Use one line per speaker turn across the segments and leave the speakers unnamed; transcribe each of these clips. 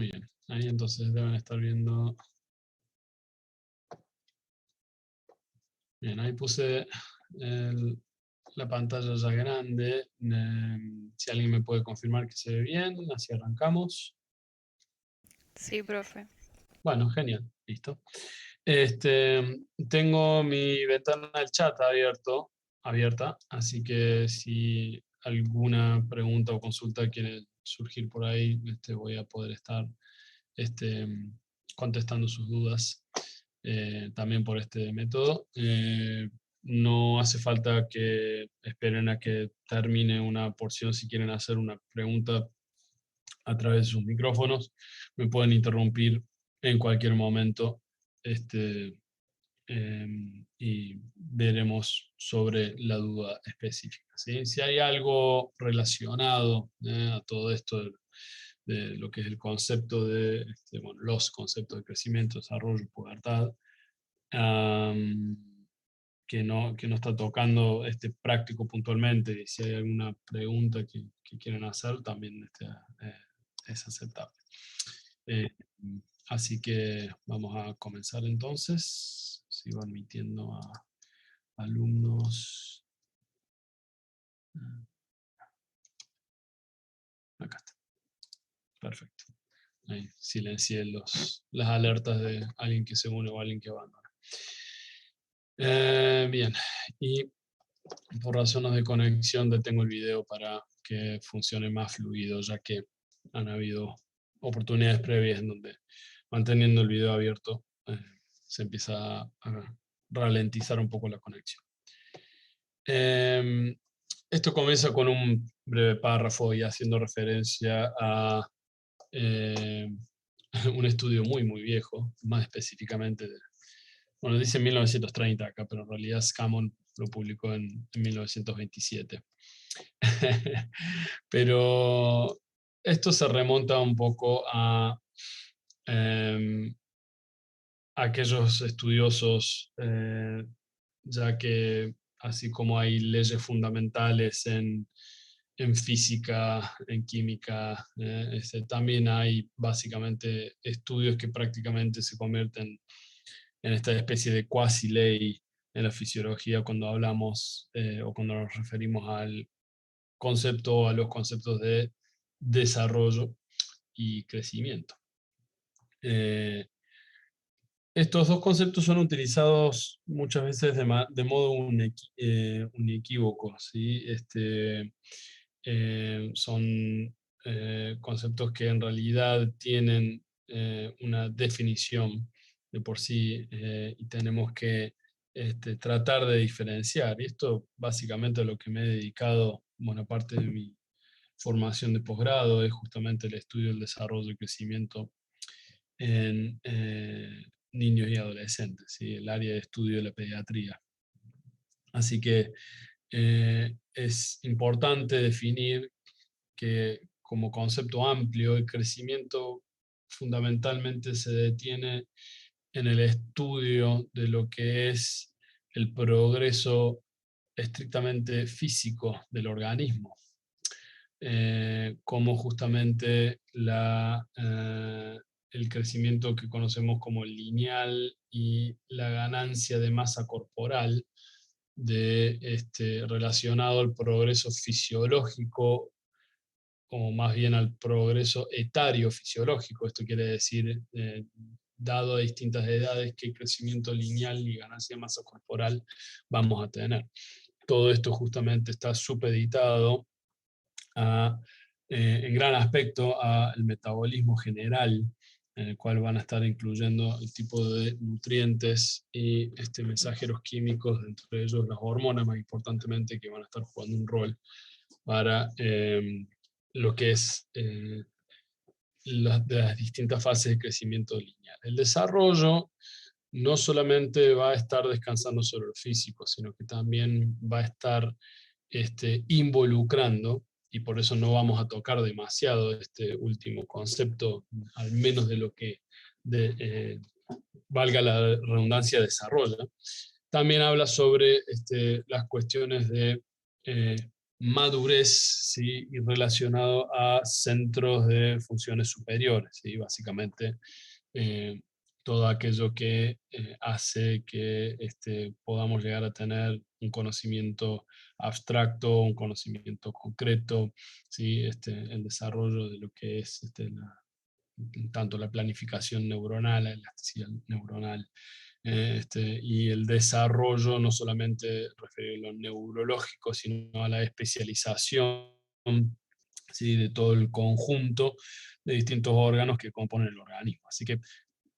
Muy bien. Ahí entonces deben estar viendo. Bien, ahí puse la pantalla ya grande. Si alguien me puede confirmar que se ve bien, así arrancamos.
Sí, profe.
Bueno, genial, listo. Tengo mi ventana del chat abierta, así que si alguna pregunta o consulta quiere surgir por ahí, voy a poder estar este, contestando sus dudas también por este método. No hace falta que esperen a que termine una porción si quieren hacer una pregunta a través de sus micrófonos. Me pueden interrumpir en cualquier momento y veremos sobre la duda específica, ¿sí? Si hay algo relacionado a todo esto de lo que es el concepto de, los conceptos de crecimiento, desarrollo, pubertad, que no está tocando práctico puntualmente, y si hay alguna pregunta que quieren hacer, también eh, es aceptable. Eh, Así que vamos a comenzar entonces. Sigo admitiendo a alumnos. Acá está. Perfecto. Ahí silencié las alertas de alguien que se une o alguien que abandona. Bien. Y por razones de conexión detengo el video para que funcione más fluido, ya que han habido oportunidades previas en donde manteniendo el video abierto se empieza a ralentizar un poco la conexión. Esto comienza con un breve párrafo y haciendo referencia a un estudio muy, muy viejo, más específicamente bueno, dice 1930 acá, pero en realidad Scammon lo publicó en 1927. Pero esto se remonta un poco a aquellos estudiosos, ya que así como hay leyes fundamentales en física, en química, también hay básicamente estudios que prácticamente se convierten en esta especie de cuasi ley en la fisiología cuando hablamos o cuando nos referimos al concepto, a los conceptos de desarrollo y crecimiento. Estos dos conceptos son utilizados muchas veces de modo unequívoco, ¿sí? Son conceptos que en realidad tienen una definición de por sí y tenemos que tratar de diferenciar. Y esto básicamente a lo que me he dedicado buena parte de mi formación de posgrado es justamente el estudio del desarrollo y crecimiento en niños y adolescentes, ¿sí? El área de estudio de la pediatría. Así que es importante definir que como concepto amplio el crecimiento fundamentalmente se detiene en el estudio de lo que es el progreso estrictamente físico del organismo, como justamente el crecimiento que conocemos como lineal y la ganancia de masa corporal relacionado al progreso fisiológico o más bien al progreso etario fisiológico. Esto quiere decir, dado a distintas edades, qué crecimiento lineal y ganancia de masa corporal vamos a tener. Todo esto justamente está supeditado en gran aspecto al metabolismo general, en el cual van a estar incluyendo el tipo de nutrientes y mensajeros químicos, entre ellos las hormonas más importantemente, que van a estar jugando un rol para lo que es las distintas fases de crecimiento lineal. El desarrollo no solamente va a estar descansando sobre lo físico, sino que también va a estar involucrando, y por eso no vamos a tocar demasiado este último concepto, al menos de lo que valga la redundancia desarrolla. También habla sobre las cuestiones de madurez, ¿sí? Y relacionado a centros de funciones superiores, ¿sí? Básicamente eh, todo aquello que hace que podamos llegar a tener un conocimiento abstracto, un conocimiento concreto, ¿sí? El desarrollo de lo que es tanto la planificación neuronal, la elasticidad neuronal, y el desarrollo no solamente referido a lo neurológico, sino a la especialización, ¿sí? De todo el conjunto de distintos órganos que componen el organismo. Así que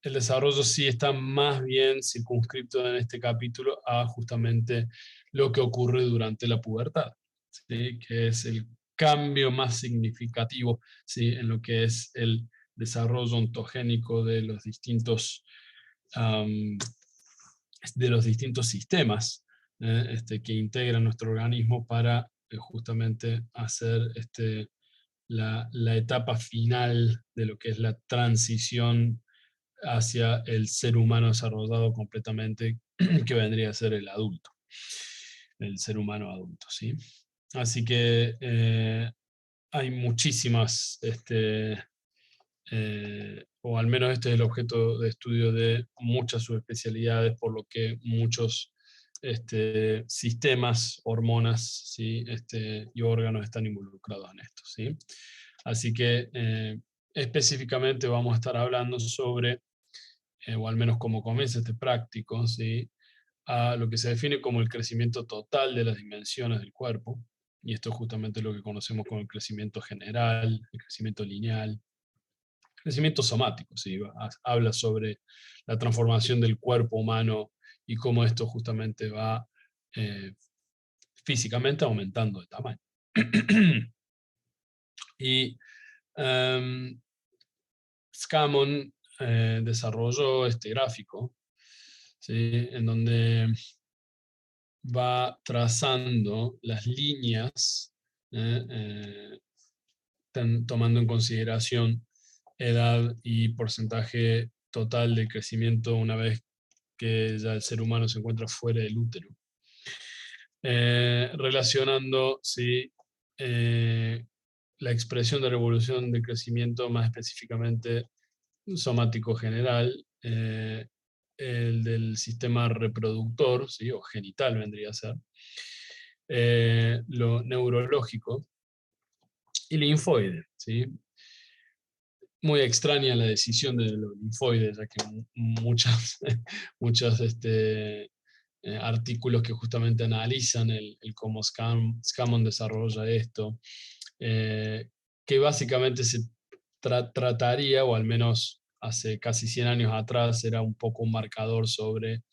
el desarrollo sí está más bien circunscrito en este capítulo a justamente lo que ocurre durante la pubertad, ¿sí? Que es el cambio más significativo, ¿sí? En lo que es el desarrollo ontogénico am, de los distintos sistemas que integran nuestro organismo para justamente hacer la etapa final de lo que es la transición hacia el ser humano desarrollado completamente, que vendría a ser el adulto, el ser humano adulto, ¿sí? Así que hay muchísimas, o al menos este es el objeto de estudio de muchas subespecialidades, por lo que muchos sistemas, hormonas, ¿sí? Y órganos están involucrados en esto, ¿sí? Así que específicamente vamos a estar hablando sobre o al menos como comienza este práctico, ¿sí? A lo que se define como el crecimiento total de las dimensiones del cuerpo, y esto es justamente lo que conocemos como el crecimiento general, el crecimiento lineal, crecimiento somático, ¿sí? Habla sobre la transformación del cuerpo humano y cómo esto justamente va eh, físicamente aumentando de tamaño. Y Scammon desarrolló este gráfico, ¿sí? En donde va trazando las líneas, tomando en consideración edad y porcentaje total de crecimiento una vez que ya el ser humano se encuentra fuera del útero. Relacionando, sí, la expresión de revolución de crecimiento más específicamente somático general, el del sistema reproductor, ¿sí? O genital vendría a ser, lo neurológico y linfoide, ¿sí? Muy extraña la decisión de los linfoides, ya que muchas, muchos artículos que justamente analizan el cómo Scammon desarrolla esto, eh, que básicamente se trataría, o al menos hace casi 100 años atrás, era un poco un marcador sobre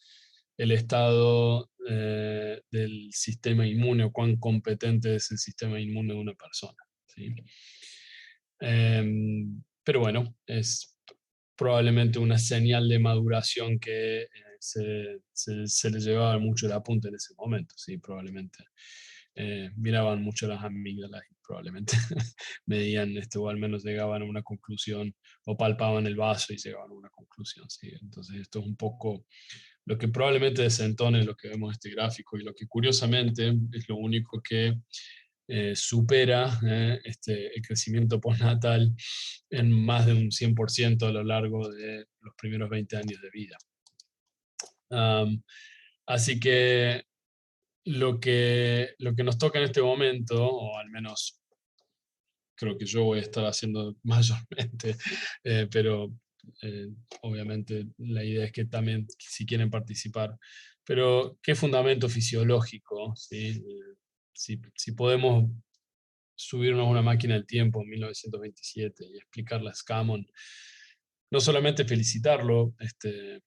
el estado del sistema inmune o cuán competente es el sistema inmune de una persona, ¿sí? Pero bueno, es probablemente una señal de maduración que se le llevaba mucho el apunte en ese momento, sí, probablemente. Miraban mucho las amígdalas y probablemente medían esto, o al menos llegaban a una conclusión, o palpaban el vaso y llegaban a una conclusión, sí. Entonces esto es un poco lo que probablemente desentone lo que vemos en este gráfico, y lo que curiosamente es lo único que supera el crecimiento postnatal en más de un 100% a lo largo de los primeros 20 años de vida. Así que lo que nos toca en este momento, o al menos creo que yo voy a estar haciendo mayormente, pero obviamente la idea es que también si quieren participar, pero ¿qué fundamento fisiológico? ¿Sí? Si podemos subirnos a una máquina del tiempo en 1927 y explicarle a Scammon, no solamente felicitarlo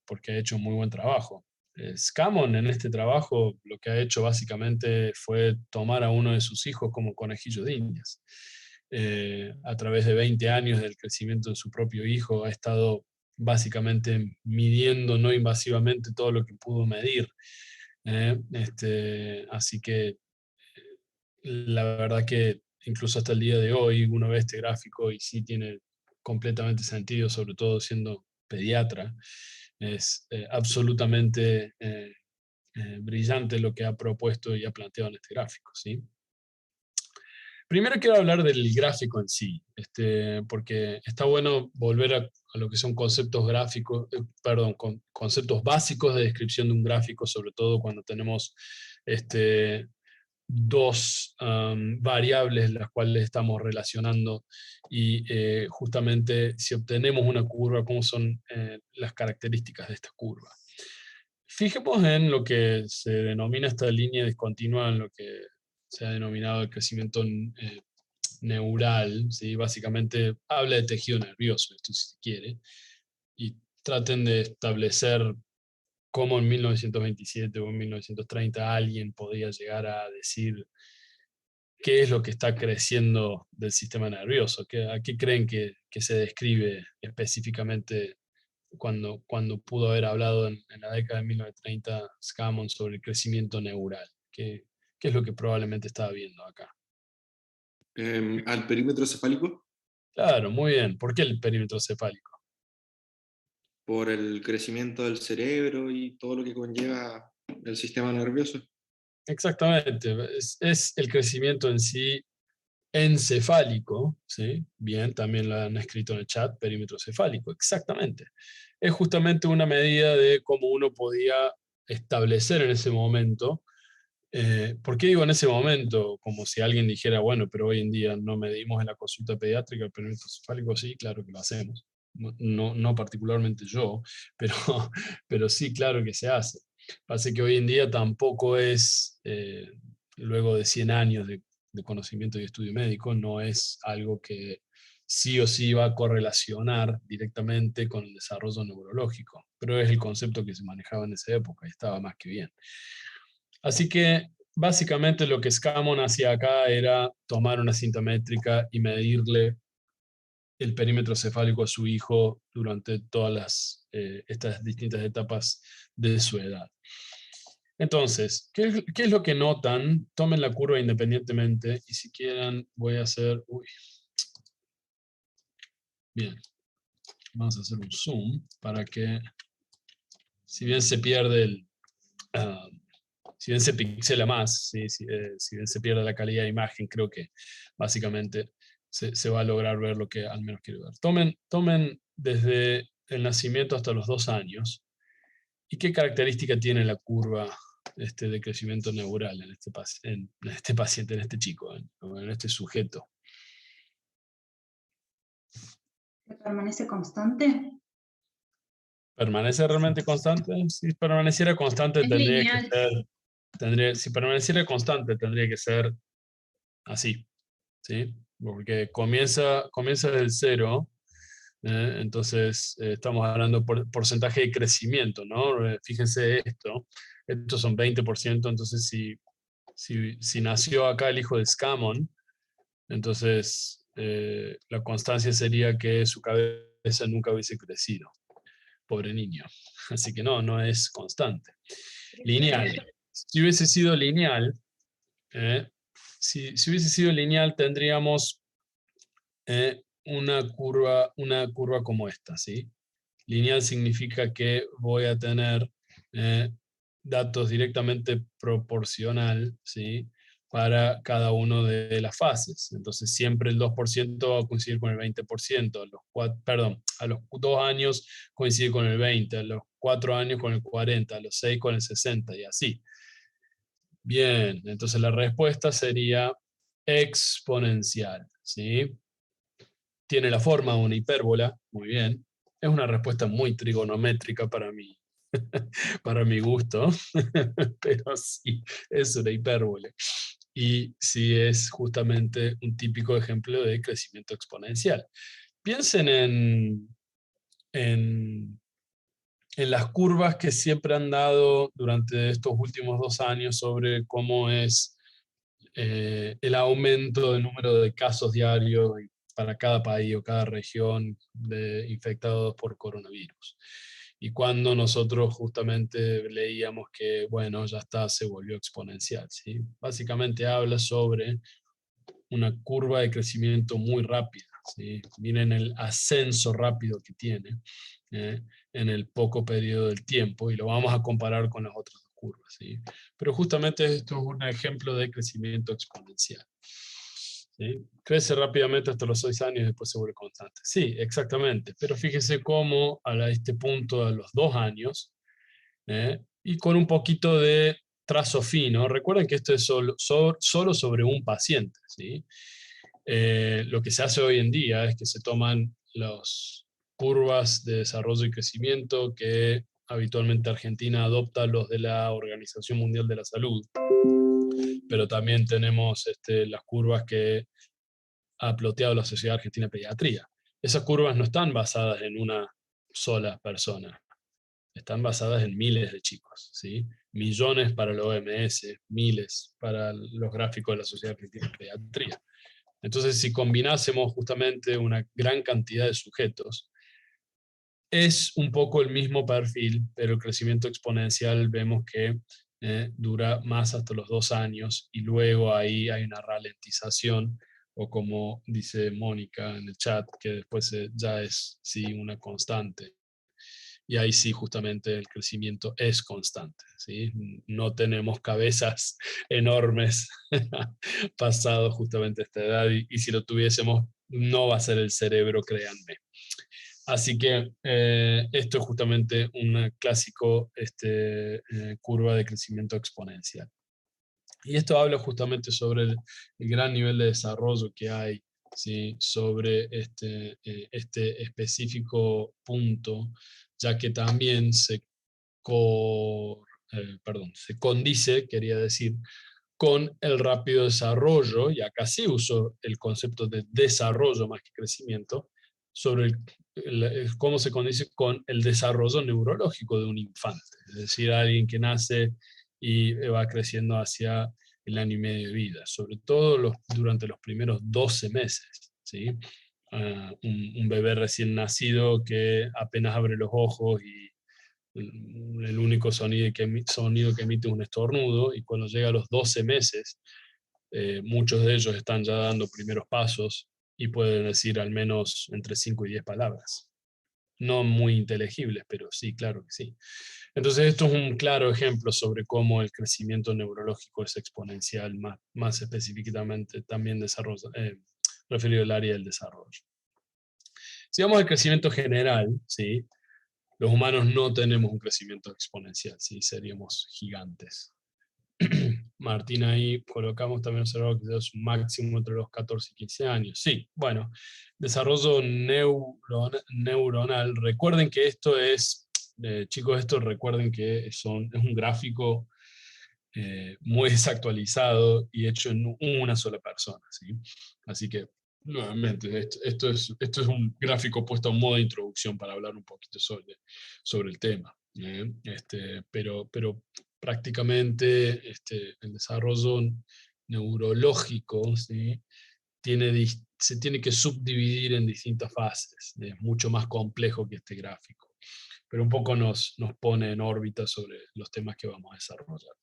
porque ha hecho un muy buen trabajo. Scammon en este trabajo lo que ha hecho básicamente fue tomar a uno de sus hijos como conejillo de indias. A través de 20 años del crecimiento de su propio hijo ha estado básicamente midiendo no invasivamente todo lo que pudo medir. Así que la verdad que incluso hasta el día de hoy uno ve este gráfico y sí tiene completamente sentido, sobre todo siendo pediatra. Es absolutamente brillante lo que ha propuesto y ha planteado en este gráfico, ¿sí? Primero quiero hablar del gráfico en sí, porque está bueno volver a lo que son conceptos gráficos, perdón, conceptos básicos de descripción de un gráfico, sobre todo cuando tenemos dos variables las cuales estamos relacionando y justamente si obtenemos una curva, cómo son las características de esta curva. Fijemos en lo que se denomina esta línea discontinua, en lo que se ha denominado el crecimiento neural, ¿sí? Básicamente habla de tejido nervioso, esto si se quiere, y traten de establecer cómo en 1927 o en 1930 alguien podía llegar a decir qué es lo que está creciendo del sistema nervioso, a qué creen que se describe específicamente cuando pudo haber hablado en la década de 1930 Scammon sobre el crecimiento neural. ¿Qué es lo que probablemente estaba viendo acá?
Al perímetro cefálico.
Claro, muy bien. ¿Por qué el perímetro cefálico?
Por el crecimiento del cerebro y todo lo que conlleva el sistema nervioso.
Exactamente. Es el crecimiento en sí encefálico, ¿sí? Bien, también lo han escrito en el chat, perímetro cefálico, exactamente. Es justamente una medida de cómo uno podía establecer en ese momento. ¿Por qué digo en ese momento? Como si alguien dijera, bueno, pero hoy en día no medimos en la consulta pediátrica el perímetro cefálico. Sí, claro que lo hacemos. No particularmente yo, pero, pero sí, claro que se hace. Pasa que hoy en día tampoco es, luego de 100 años de conocimiento y estudio médico, no es algo que sí o sí va a correlacionar directamente con el desarrollo neurológico, pero es el concepto que se manejaba en esa época y estaba más que bien. Así que básicamente lo que Scammon hacía acá era tomar una cinta métrica y medirle el perímetro cefálico a su hijo durante todas estas distintas etapas de su edad. Entonces, ¿qué es lo que notan? Tomen la curva independientemente y si quieren voy a hacer... Uy. Bien, vamos a hacer un zoom para que, si bien se pierde si bien se pixela más, si bien se pierde la calidad de imagen, creo que básicamente se va a lograr ver lo que al menos quiero ver. Tomen desde el nacimiento hasta los 2 años. ¿Y qué característica tiene la curva de crecimiento neural en este paciente, en este chico, en este sujeto?
¿Que permanece constante?
¿Permanece realmente constante? Si permaneciera constante,
Es lineal.
si permaneciera constante, tendría que ser así, ¿sí? Porque comienza desde el 0, entonces estamos hablando por porcentaje de crecimiento, ¿no? Fíjense esto, estos son 20%, entonces si nació acá el hijo de Scammon, entonces la constancia sería que su cabeza nunca hubiese crecido. Pobre niño. Así que no es constante. Lineal. Si hubiese sido lineal, si hubiese sido lineal, tendríamos una curva como esta, ¿sí? Lineal significa que voy a tener datos directamente proporcional, ¿sí? Para cada una de las fases. Entonces siempre el 2% va a coincidir con el 20%, a los 2 años coincide con el 20%, a los 4 años con el 40%, a los 6 con el 60% y así. Bien, entonces la respuesta sería exponencial, ¿sí? Tiene la forma de una hipérbola, muy bien. Es una respuesta muy trigonométrica para mi gusto, pero sí, es una hipérbole. Y sí es justamente un típico ejemplo de crecimiento exponencial. Piensen en las curvas que siempre han dado durante estos últimos 2 años sobre cómo es el aumento del número de casos diarios para cada país o cada región de infectados por coronavirus. Y cuando nosotros justamente leíamos que, bueno, ya está, se volvió exponencial, ¿sí? Básicamente habla sobre una curva de crecimiento muy rápida, ¿sí? Miren el ascenso rápido que tiene en el poco periodo del tiempo y lo vamos a comparar con las otras curvas, ¿sí? Pero justamente esto es un ejemplo de crecimiento exponencial. ¿sí? Crece rápidamente hasta los 6 años y después se vuelve constante. Sí, exactamente, pero fíjese cómo a este punto, a los 2 años, y con un poquito de trazo fino, recuerden que esto es solo sobre un paciente, ¿sí? Lo que se hace hoy en día es que se toman las curvas de desarrollo y crecimiento que habitualmente Argentina adopta, los de la Organización Mundial de la Salud, pero también tenemos las curvas que ha ploteado la Sociedad Argentina de Pediatría. Esas curvas no están basadas en una sola persona, están basadas en miles de chicos, ¿sí? Millones para la OMS, miles para los gráficos de la Sociedad Argentina de Pediatría. Entonces, si combinásemos justamente una gran cantidad de sujetos, es un poco el mismo perfil, pero el crecimiento exponencial vemos que dura más hasta los 2 años y luego ahí hay una ralentización, o como dice Mónica en el chat, que después ya es sí una constante. Y ahí sí justamente el crecimiento es constante, ¿sí? No tenemos cabezas enormes pasado justamente esta edad y si lo tuviésemos no va a ser el cerebro, créanme. Así que esto es justamente una clásico curva de crecimiento exponencial. Y esto habla justamente sobre el gran nivel de desarrollo que hay, ¿sí? Sobre este específico punto, ya que también se condice, quería decir, con el rápido desarrollo, y acá sí uso el concepto de desarrollo más que crecimiento, sobre cómo se condice con el desarrollo neurológico de un infante, es decir, alguien que nace y va creciendo hacia el año y medio de vida, sobre todo durante los primeros 12 meses, ¿sí? Un bebé recién nacido que apenas abre los ojos y el único sonido que emite es un estornudo, y cuando llega a los 12 meses, muchos de ellos están ya dando primeros pasos y pueden decir al menos entre 5 y 10 palabras. No muy inteligibles, pero sí, claro que sí. Entonces esto es un claro ejemplo sobre cómo el crecimiento neurológico es exponencial, más específicamente también referido al área del desarrollo. Si vamos al crecimiento general, ¿sí? Los humanos no tenemos un crecimiento exponencial, ¿sí? Seríamos gigantes. Martín, ahí colocamos también observado que es un máximo entre los 14 y 15 años. Sí, bueno, desarrollo neuronal. Recuerden que esto es, chicos, recuerden que es un gráfico muy desactualizado y hecho en una sola persona, ¿sí? Así que, nuevamente, esto es un gráfico puesto a modo de introducción para hablar un poquito sobre el tema. Pero prácticamente el desarrollo neurológico, ¿sí? Se tiene que subdividir en distintas fases. Es mucho más complejo que este gráfico, pero un poco nos pone en órbita sobre los temas que vamos a desarrollar.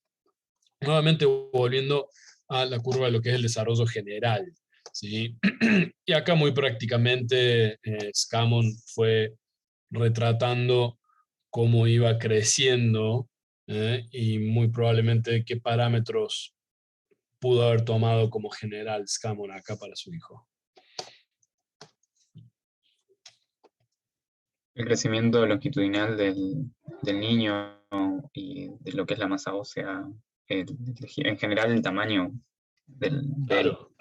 Nuevamente volviendo a la curva de lo que es el desarrollo general, ¿sí? Y acá muy prácticamente Scammon fue retratando cómo iba creciendo, y muy probablemente qué parámetros pudo haber tomado como general Scammon acá para su hijo.
El crecimiento longitudinal del niño y de lo que es la masa ósea, en general el tamaño de él.
Claro,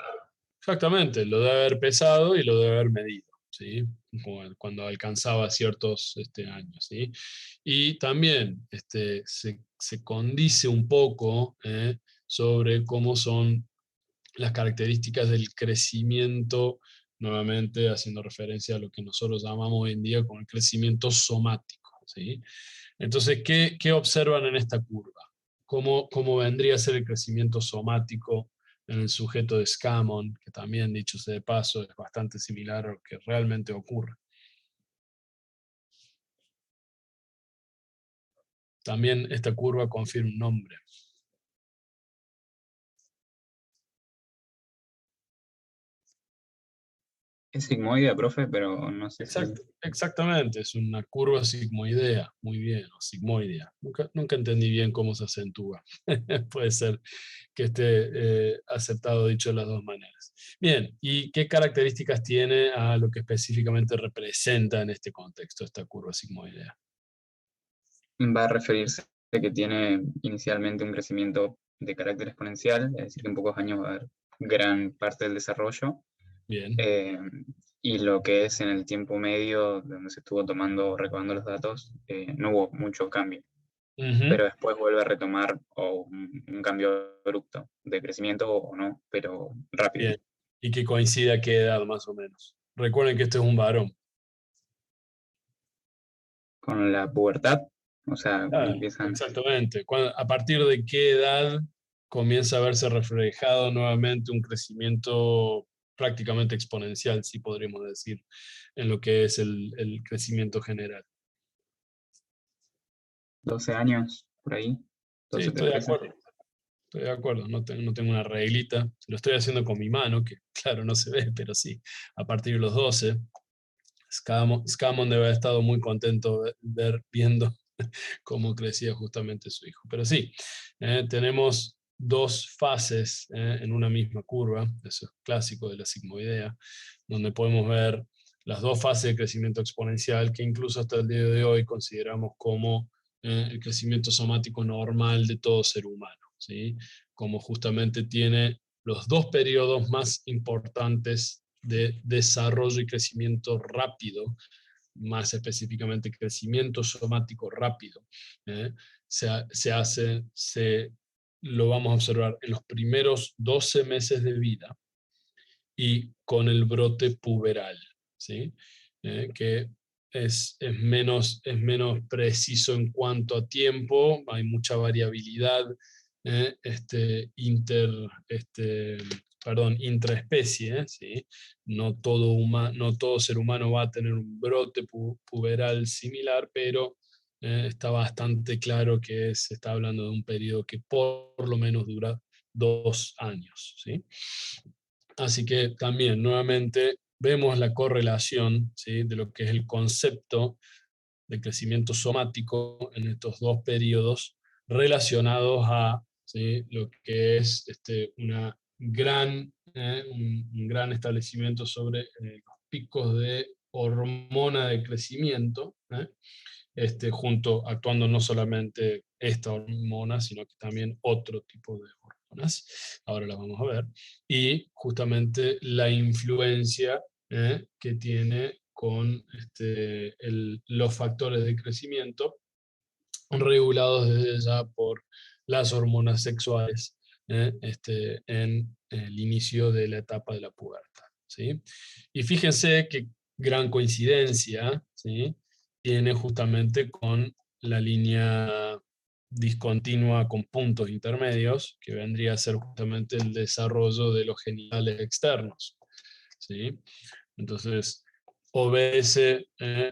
exactamente, lo debe haber pesado y lo debe haber medido, ¿sí? Cuando alcanzaba ciertos años, ¿sí? Y también se condice un poco sobre cómo son las características del crecimiento, nuevamente haciendo referencia a lo que nosotros llamamos hoy en día como el crecimiento somático, ¿sí? Entonces, ¿qué observan en esta curva? ¿Cómo vendría a ser el crecimiento somático en el sujeto de Scammon, que también, dicho sea de paso, es bastante similar a lo que realmente ocurre? También esta curva confirma un nombre.
Es sigmoide, profe, pero no sé si...
Exactamente, es una curva sigmoidea, muy bien, o sigmoidea. Nunca entendí bien cómo se acentúa. Puede ser que esté aceptado dicho de las dos maneras. Bien, ¿y qué características tiene a lo que específicamente representa en este contexto esta curva sigmoidea?
Va a referirse a que tiene inicialmente un crecimiento de carácter exponencial, es decir, que en pocos años va a haber gran parte del desarrollo,
Bien,
y lo que es en el tiempo medio, donde se estuvo recabando los datos, no hubo mucho cambio,
ujú,
pero después vuelve a retomar o un cambio abrupto de crecimiento o no, pero rápido.
bien. Y que coincide a qué edad más o menos. Recuerden que este es un varón.
Con la pubertad, o sea, cuando
Claro,
empiezan,
exactamente. ¿A partir de qué edad comienza a verse reflejado nuevamente un crecimiento prácticamente exponencial, si podríamos decir, en lo que es el crecimiento general?
12 años, por ahí,
Sí,
12,
estoy de
13.
acuerdo. Estoy de acuerdo, no tengo una reglita. Lo estoy haciendo con mi mano, que claro, no se ve, pero sí, a partir de los 12. Scammon debe haber estado muy contento viendo cómo crecía justamente su hijo. Pero sí, tenemos dos fases en una misma curva, eso es clásico de la sigmoidea, donde podemos ver las dos fases de crecimiento exponencial que incluso hasta el día de hoy consideramos como el crecimiento somático normal de todo ser humano, ¿sí? Como justamente tiene los dos periodos más importantes de desarrollo y crecimiento rápido, más específicamente crecimiento somático rápido, ¿eh? Lo vamos a observar en los primeros 12 meses de vida y con el brote puberal, ¿sí? Que es menos preciso en cuanto a tiempo, hay mucha variabilidad intraespecie, ¿sí? No todo ser humano va a tener un brote puberal similar, pero está bastante claro que se está hablando de un periodo que por lo menos dura 2 años, ¿sí? Así que también, nuevamente, vemos la correlación, ¿sí?, de lo que es el concepto de crecimiento somático en estos dos periodos relacionados a, ¿sí?, lo que es un gran establecimiento sobre los picos de hormona de crecimiento, actuando no solamente esta hormona, sino que también otro tipo de hormonas, ahora las vamos a ver, y justamente la influencia que tiene con los factores de crecimiento regulados desde ya por las hormonas sexuales en el inicio de la etapa de la pubertad, ¿sí? Y fíjense qué gran coincidencia, ¿sí?, tiene justamente con la línea discontinua con puntos intermedios, que vendría a ser justamente el desarrollo de los genitales externos, ¿sí? Entonces, obedece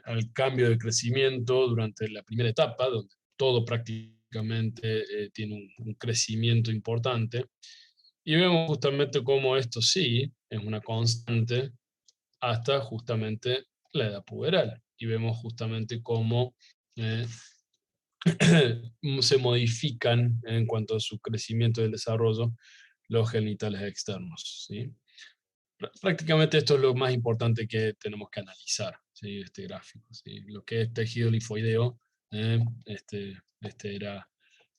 al cambio de crecimiento durante la primera etapa, donde todo prácticamente tiene un crecimiento importante. Y vemos justamente cómo esto sí es una constante hasta justamente la edad puberal. Y vemos justamente cómo eh, se modifican en cuanto a su crecimiento y el desarrollo los genitales externos, ¿sí? Prácticamente esto es lo más importante que tenemos que analizar, ¿sí?, este gráfico, ¿sí? Lo que es tejido linfoideo, era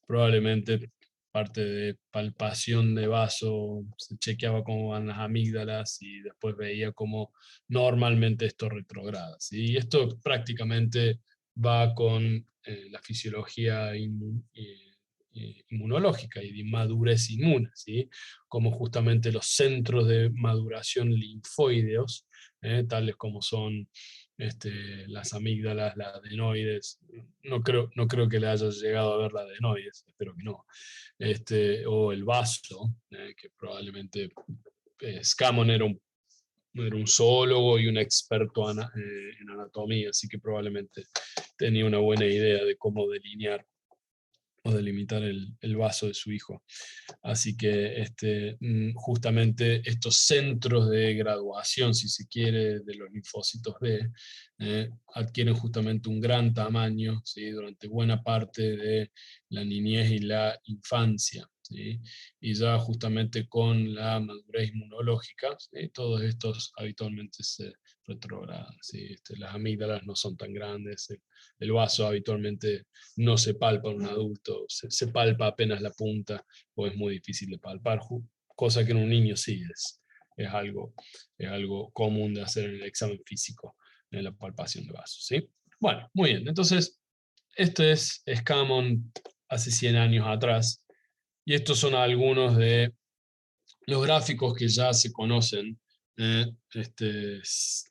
probablemente parte de palpación de vaso, se chequeaba cómo van las amígdalas y después veía cómo normalmente esto retrograda, ¿sí? Y esto prácticamente va con la fisiología inmunológica y de madurez inmune, ¿sí?, como justamente los centros de maduración linfoideos, tales como son las amígdalas, las adenoides. No creo que le hayas llegado a ver las adenoides, espero que no. O el vaso, que probablemente Scammon era un zoólogo y un experto en anatomía, así que probablemente tenía una buena idea de cómo delinear o delimitar el vaso de su hijo. Así que justamente estos centros de graduación, si se quiere, de los linfocitos B, adquieren justamente un gran tamaño, ¿sí?, durante buena parte de la niñez y la infancia, ¿sí? Y ya justamente con la madurez inmunológica, ¿sí?, todos estos habitualmente se retrogradan, ¿sí? Las amígdalas no son tan grandes, el vaso habitualmente no se palpa en un adulto, se palpa apenas la punta, o es muy difícil de palpar, cosa que en un niño sí es algo común de hacer en el examen físico, en la palpación de vasos, ¿sí? Bueno, muy bien, entonces, este es Scammon hace 100 años atrás, y estos son algunos de los gráficos que ya se conocen.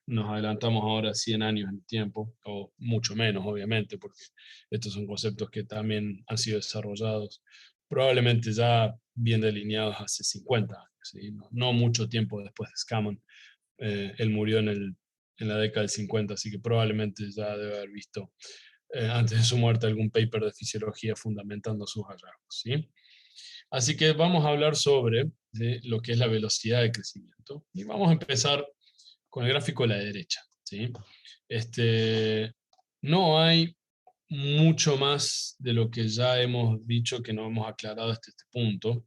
Nos adelantamos ahora 100 años en el tiempo, o mucho menos, obviamente, porque estos son conceptos que también han sido desarrollados, probablemente ya bien delineados hace 50 años, ¿sí? No mucho tiempo después de Scammon. Él murió en la década del 50, así que probablemente ya debe haber visto antes de su muerte algún paper de fisiología fundamentando sus hallazgos, ¿sí? Así que vamos a hablar sobre lo que es la velocidad de crecimiento. Y vamos a empezar con el gráfico de la derecha, ¿sí? No hay mucho más de lo que ya hemos dicho, que no hemos aclarado hasta este punto.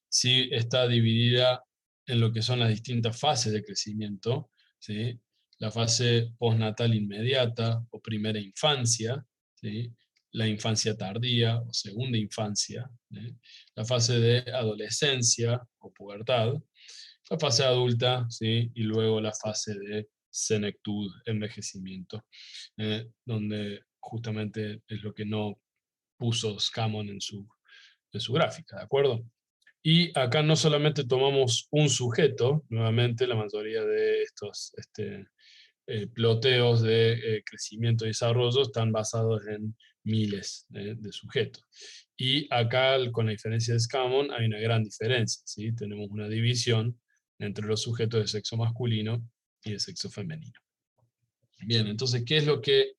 Sí está dividida en lo que son las distintas fases de crecimiento, ¿sí? La fase postnatal inmediata o primera infancia, ¿sí?, la infancia tardía o segunda infancia, ¿sí?, la fase de adolescencia o pubertad, la fase adulta, ¿sí?, y luego la fase de senectud, envejecimiento, donde justamente es lo que no puso Scammon en su gráfica, ¿de acuerdo? Y acá no solamente tomamos un sujeto, nuevamente la mayoría de estos ploteos de crecimiento y desarrollo están basados en miles de sujetos. Y acá, con la diferencia de Scammon, hay una gran diferencia, ¿sí? Tenemos una división entre los sujetos de sexo masculino y de sexo femenino. Bien, entonces, ¿qué es lo que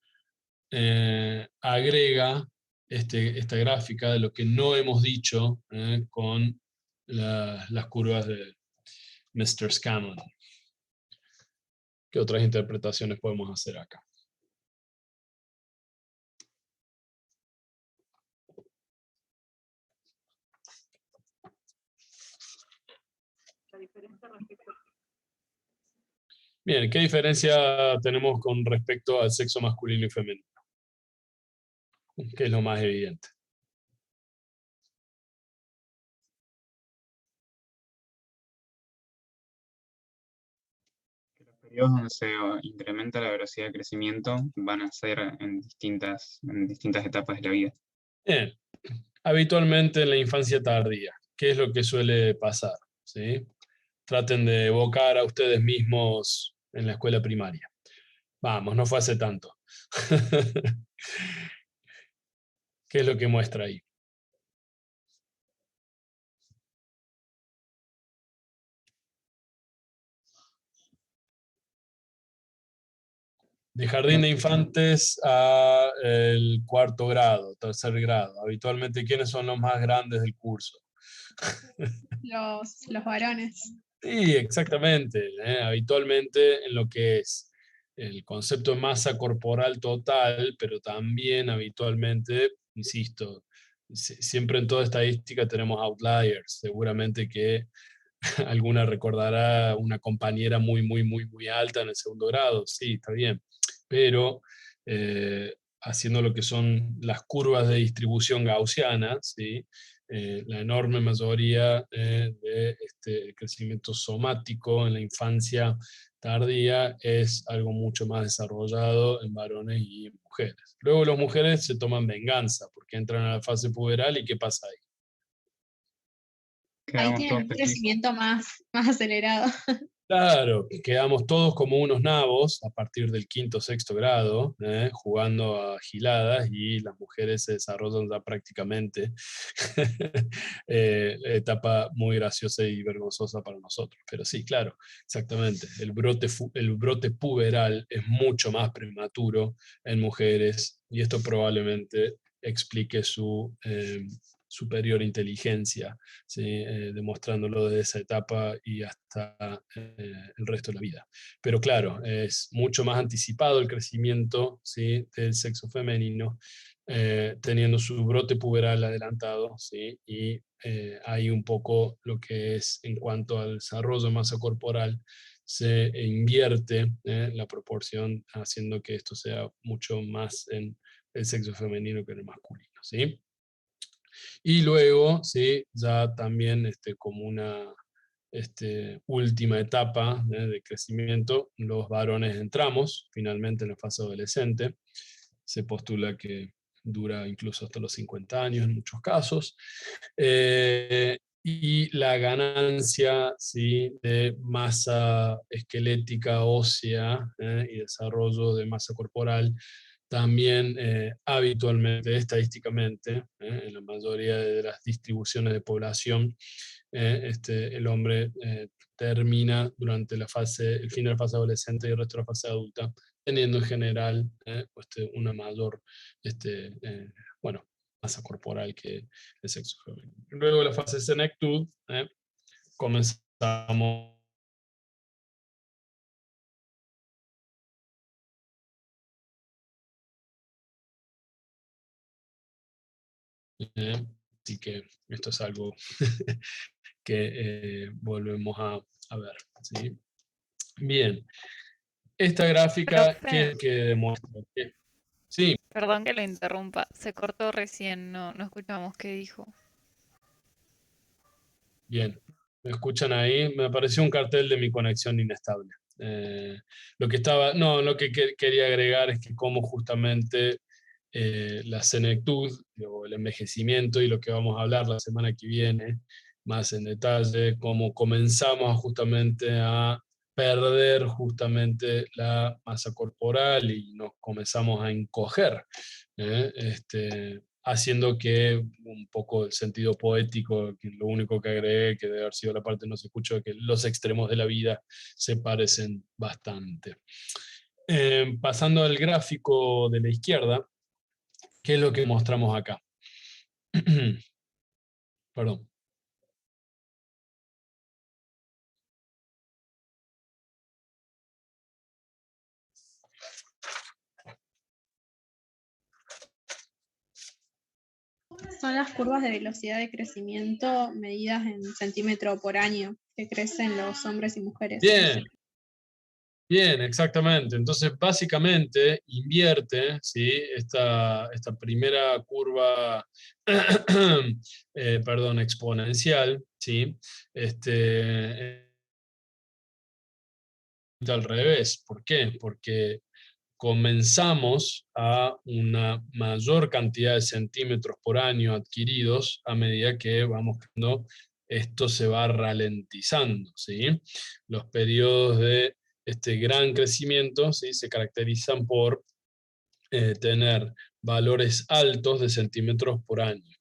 agrega esta gráfica de lo que no hemos dicho con las curvas de Mr. Scammon? ¿Qué otras interpretaciones podemos hacer acá? Bien, ¿qué diferencia tenemos con respecto al sexo masculino y femenino? ¿Qué es lo más evidente?
Los periodos donde se incrementa la velocidad de crecimiento van a ser en distintas etapas de la vida.
Bien, habitualmente en la infancia tardía, ¿qué es lo que suele pasar? ¿Sí? Traten de evocar a ustedes mismos en la escuela primaria. Vamos, no fue hace tanto. ¿Qué es lo que muestra ahí? De jardín de infantes a el cuarto grado, tercer grado. Habitualmente, ¿quiénes son los más grandes del curso?
Los varones.
Sí, exactamente. Habitualmente en lo que es el concepto de masa corporal total, pero también habitualmente, insisto, siempre en toda estadística tenemos outliers. Seguramente que alguna recordará una compañera muy, muy, muy, muy alta en el segundo grado. Sí, está bien. Pero haciendo lo que son las curvas de distribución gaussiana, ¿sí? La enorme mayoría de crecimiento somático en la infancia tardía es algo mucho más desarrollado en varones y en mujeres. Luego las mujeres se toman venganza porque entran a la fase puberal y ¿qué pasa ahí?
Ahí
Quedamos
tienen
todos
un
felices.
crecimiento más acelerado.
Claro, quedamos todos como unos nabos a partir del quinto, sexto grado, jugando a giladas y las mujeres se desarrollan ya prácticamente. Etapa muy graciosa y vergonzosa para nosotros. Pero sí, claro, exactamente. El brote puberal es mucho más prematuro en mujeres y esto probablemente explique su superior inteligencia, ¿sí? Demostrándolo desde esa etapa y hasta el resto de la vida. Pero claro, es mucho más anticipado el crecimiento, ¿sí? del sexo femenino, teniendo su brote puberal adelantado, ¿sí? Y hay un poco lo que es en cuanto al desarrollo de masa corporal, se invierte la proporción, haciendo que esto sea mucho más en el sexo femenino que en el masculino, ¿sí? Y luego, ¿sí? ya también como una última etapa de crecimiento, los varones entramos finalmente en la fase adolescente. Se postula que dura incluso hasta los 50 años en muchos casos. Y la ganancia, ¿sí? de masa esquelética ósea y desarrollo de masa corporal también habitualmente, estadísticamente, en la mayoría de las distribuciones de población, el hombre termina durante el fin de la fase adolescente y el resto de la fase adulta, teniendo en general una mayor bueno, masa corporal que el sexo femenino. Luego de la fase de senectud, comenzamos así que esto es algo que volvemos a ver, ¿sí? Bien, esta gráfica, ¿qué
Profe,
es que demuestra? Sí,
perdón que lo interrumpa, se cortó recién, no escuchamos qué dijo.
bien. ¿Me escuchan ahí? Me apareció un cartel de mi conexión inestable. Lo que quería agregar es que como justamente la senectud o el envejecimiento, y lo que vamos a hablar la semana que viene más en detalle, cómo comenzamos justamente a perder justamente la masa corporal y nos comenzamos a encoger, haciendo que un poco el sentido poético, que lo único que agregué, que debe haber sido la parte no se escuchó, que los extremos de la vida se parecen bastante. Pasando al gráfico de la izquierda, ¿qué es lo que mostramos acá? Perdón.
Son las curvas de velocidad de crecimiento medidas en centímetro por año que crecen los hombres y mujeres.
Bien, bien, exactamente. Entonces, básicamente, invierte, ¿sí? esta primera curva, perdón, exponencial, ¿sí? Al revés. ¿Por qué? Porque comenzamos a una mayor cantidad de centímetros por año adquiridos a medida que vamos creciendo. Esto se va ralentizando, ¿sí? Los periodos de este gran crecimiento, ¿sí? se caracterizan por tener valores altos de centímetros por año.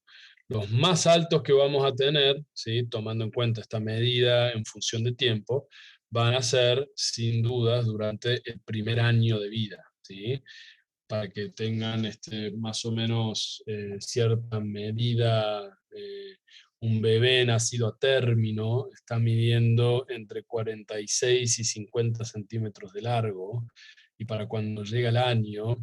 Los más altos que vamos a tener, ¿sí? tomando en cuenta esta medida en función de tiempo, van a ser sin dudas durante el primer año de vida, ¿sí? Para que tengan más o menos cierta medida. Un bebé nacido a término está midiendo entre 46 y 50 centímetros de largo, y para cuando llega el año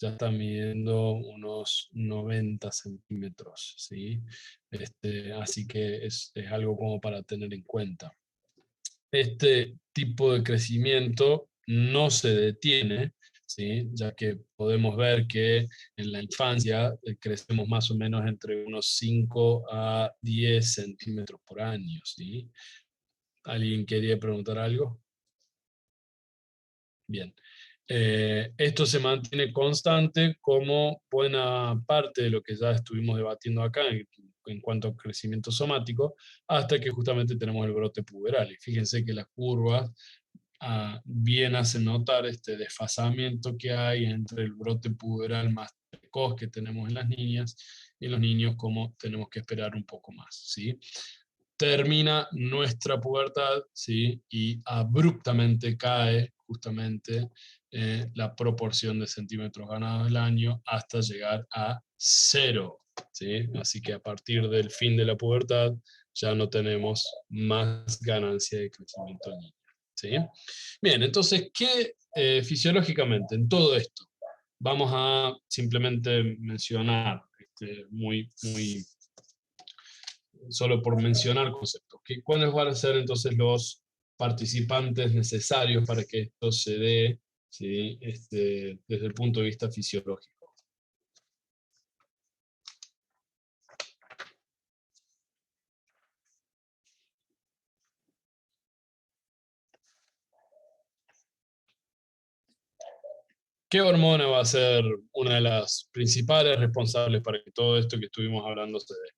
ya está midiendo unos 90 centímetros, ¿sí? Así que es algo como para tener en cuenta. Este tipo de crecimiento no se detiene, ¿sí? Ya que podemos ver que en la infancia crecemos más o menos entre unos 5 a 10 centímetros por año, ¿sí? ¿Alguien quería preguntar algo? Bien. Esto se mantiene constante como buena parte de lo que ya estuvimos debatiendo acá en cuanto a crecimiento somático, hasta que justamente tenemos el brote puberal. Y fíjense que las curvas bien hacen notar este desfasamiento que hay entre el brote puberal más precoz que tenemos en las niñas y los niños, como tenemos que esperar un poco más, ¿sí? Termina nuestra pubertad, ¿sí? Y abruptamente cae justamente la proporción de centímetros ganados al año hasta llegar a 0. ¿Sí? Así que a partir del fin de la pubertad ya no tenemos más ganancia de crecimiento lineal. ¿Sí? Bien, entonces, ¿qué fisiológicamente en todo esto? Vamos a simplemente mencionar solo por mencionar conceptos. ¿Cuáles van a ser entonces los participantes necesarios para que esto se dé, ¿sí? Desde el punto de vista fisiológico? ¿Qué hormona va a ser una de las principales responsables para que todo esto que estuvimos hablando se dé?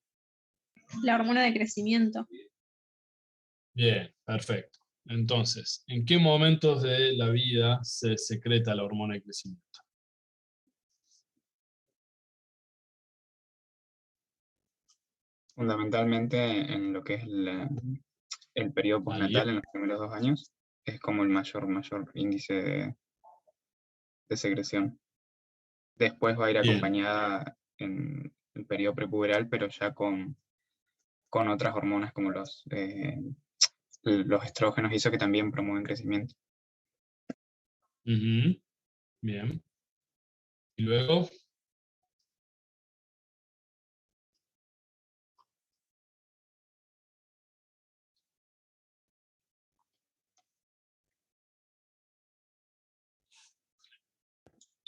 La hormona de crecimiento.
Bien, perfecto. Entonces, ¿en qué momentos de la vida se secreta la hormona de crecimiento?
Fundamentalmente en lo que es el periodo postnatal, en los primeros 2 años, es como el mayor índice de secreción. Después va a ir
Bien.
acompañada en el periodo prepuberal, pero ya con otras hormonas como los estrógenos, eso que también promueven crecimiento.
Ujú. Bien. Y luego,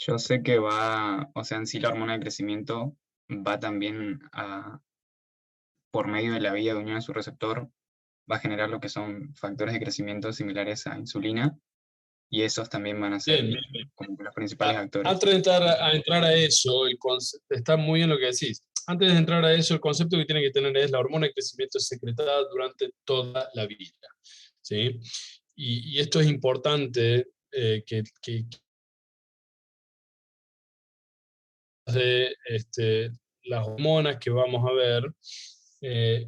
Yo sé que o sea, en sí la hormona de crecimiento va también por medio de la vía de unión a su receptor, va a generar lo que son factores de crecimiento similares a insulina, y esos también van a ser
bien, bien.
como que los principales actores.
Antes de entrar a eso, está muy bien lo que decís. Antes de entrar a eso, el concepto que tiene que tener es la hormona de crecimiento es secretada durante toda la vida. ¿Sí? Y esto es importante que las hormonas que vamos a ver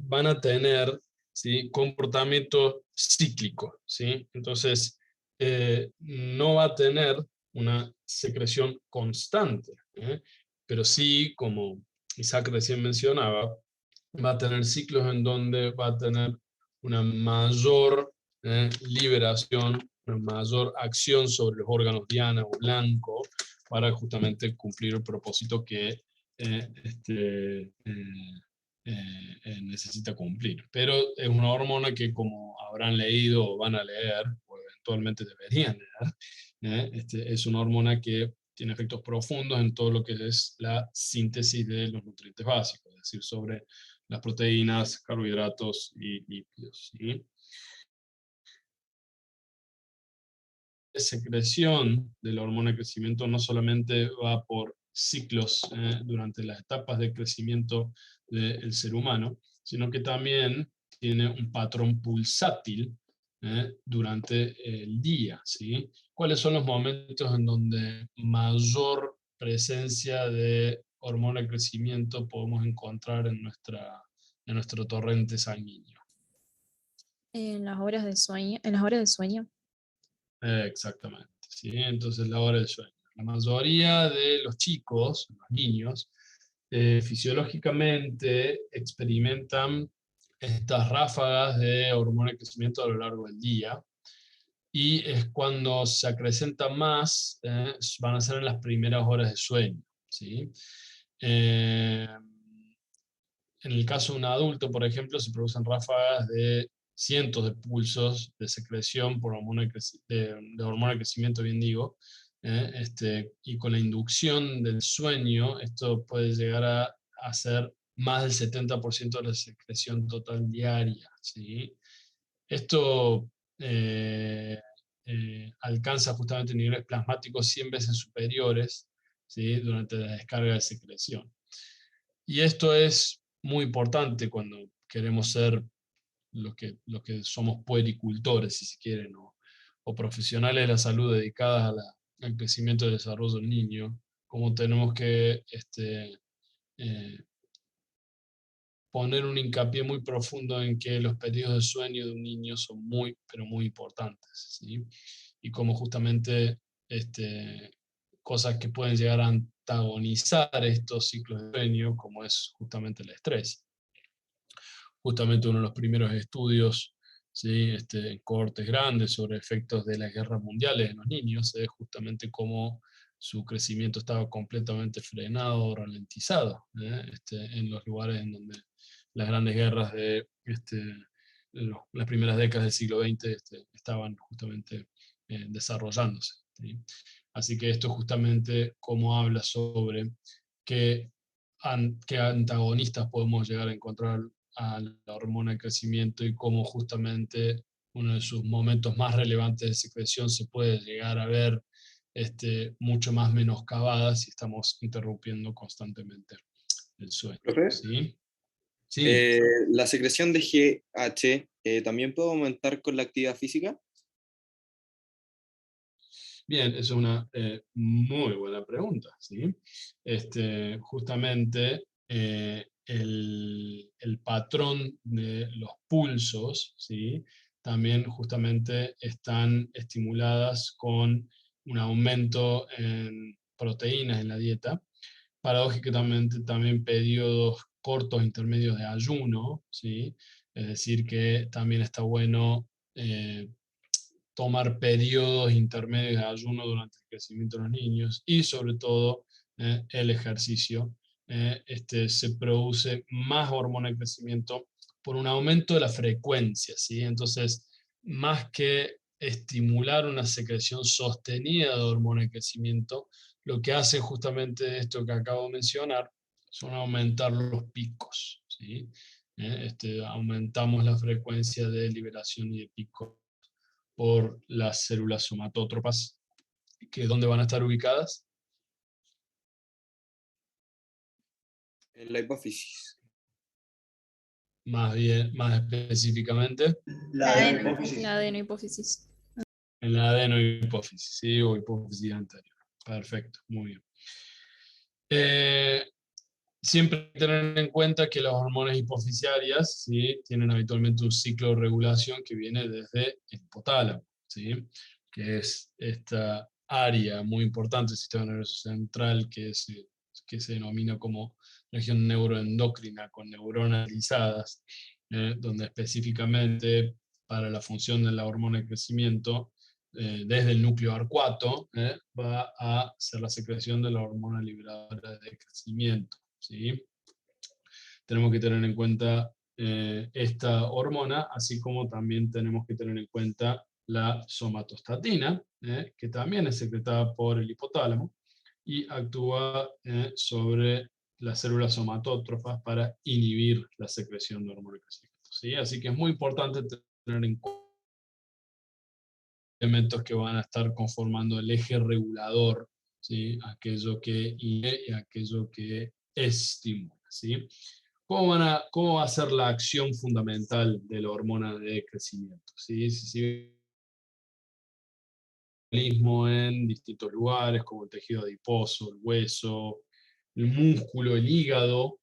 van a tener, ¿sí?, comportamientos cíclicos. ¿Sí? Entonces, no va a tener una secreción constante, pero sí, como Isaac recién mencionaba, va a tener ciclos en donde va a tener una mayor liberación, una mayor acción sobre los órganos diana o blanco para justamente cumplir el propósito que necesita cumplir. Pero es una hormona que, como habrán leído o van a leer, o eventualmente deberían leer, es una hormona que tiene efectos profundos en todo lo que es la síntesis de los nutrientes básicos, es decir, sobre las proteínas, carbohidratos y lípidos. ¿Sí? La secreción de la hormona de crecimiento no solamente va por ciclos durante las etapas de crecimiento del ser humano, sino que también tiene un patrón pulsátil durante el día. ¿Sí? ¿Cuáles son los momentos en donde mayor presencia de hormona de crecimiento podemos encontrar en nuestro torrente sanguíneo?
En las horas de sueño, en las horas de sueño.
Exactamente. ¿Sí? Entonces la hora del sueño. La mayoría de los chicos, los niños, fisiológicamente experimentan estas ráfagas de hormona de crecimiento a lo largo del día, y es cuando se acrecenta más, van a ser en las primeras horas de sueño. ¿Sí? En el caso de un adulto, por ejemplo, se producen ráfagas de cientos de pulsos de secreción por de hormona de crecimiento, bien digo, y con la inducción del sueño, esto puede llegar a ser más del 70% de la secreción total diaria. ¿Sí? Esto alcanza justamente niveles plasmáticos 100 veces superiores, ¿sí?, durante la descarga de secreción. Y esto es muy importante cuando queremos ser lo que somos puericultores, si se quieren, o profesionales de la salud dedicadas al crecimiento y desarrollo del niño, como tenemos que eh, poner un hincapié muy profundo en que los periodos de sueño de un niño son muy, pero muy importantes. ¿Sí? Y como justamente cosas que pueden llegar a antagonizar estos ciclos de sueño, como es justamente el estrés. Justamente uno de los primeros estudios, ¿sí? En cohortes grandes sobre efectos de las guerras mundiales en los niños, es justamente cómo su crecimiento estaba completamente frenado o ralentizado, en los lugares en donde las grandes guerras de las primeras décadas del siglo XX estaban justamente desarrollándose, ¿sí? Así que esto justamente como habla sobre qué antagonistas podemos llegar a encontrar a la hormona de crecimiento y cómo justamente uno de sus momentos más relevantes de secreción se puede llegar a ver mucho más menoscabada si estamos interrumpiendo constantemente el sueño.
¿Profe?
¿Sí? Sí.
¿La secreción de GH también puede aumentar con la actividad física?
Bien, es una muy buena pregunta, ¿sí? Justamente el patrón de los pulsos, ¿sí? También justamente están estimuladas con un aumento en proteínas en la dieta. Paradójicamente también periodos cortos intermedios de ayuno, ¿sí? Es decir, que también está bueno tomar periodos intermedios de ayuno durante el crecimiento de los niños y sobre todo el ejercicio. Se produce más hormona de crecimiento por un aumento de la frecuencia, ¿sí? Entonces, más que estimular una secreción sostenida de hormona de crecimiento, lo que hace justamente esto que acabo de mencionar son aumentar los picos, ¿sí? Aumentamos la frecuencia de liberación y de pico por las células somatótropas, que ¿dónde van a estar ubicadas?
En la hipófisis.
Más bien, más específicamente.
La
adenohipófisis.
La adenohipófisis.
En la adenohipófisis, ¿sí? O hipófisis anterior. Perfecto, muy bien. Siempre tener en cuenta que las hormonas hipofisiarias, ¿sí? Tienen habitualmente un ciclo de regulación que viene desde el hipotálamo, ¿sí? Que es esta área muy importante del sistema nervioso central que se denomina como región neuroendocrina con neuronas lisadas, donde específicamente para la función de la hormona de crecimiento, desde el núcleo arcuato, va a ser la secreción de la hormona liberadora de crecimiento, ¿sí? Tenemos que tener en cuenta esta hormona, así como también tenemos que tener en cuenta la somatostatina, que también es secretada por el hipotálamo y actúa sobre las células somatótrofas para inhibir la secreción de hormona de crecimiento, ¿sí? Así que es muy importante tener en cuenta elementos que van a estar conformando el eje regulador, ¿sí? Aquello que inhibe y aquello que estimula, ¿sí? ¿Cómo va a ser la acción fundamental de la hormona de crecimiento? ¿Sí? En distintos lugares, como el tejido adiposo, el hueso, el músculo, el hígado,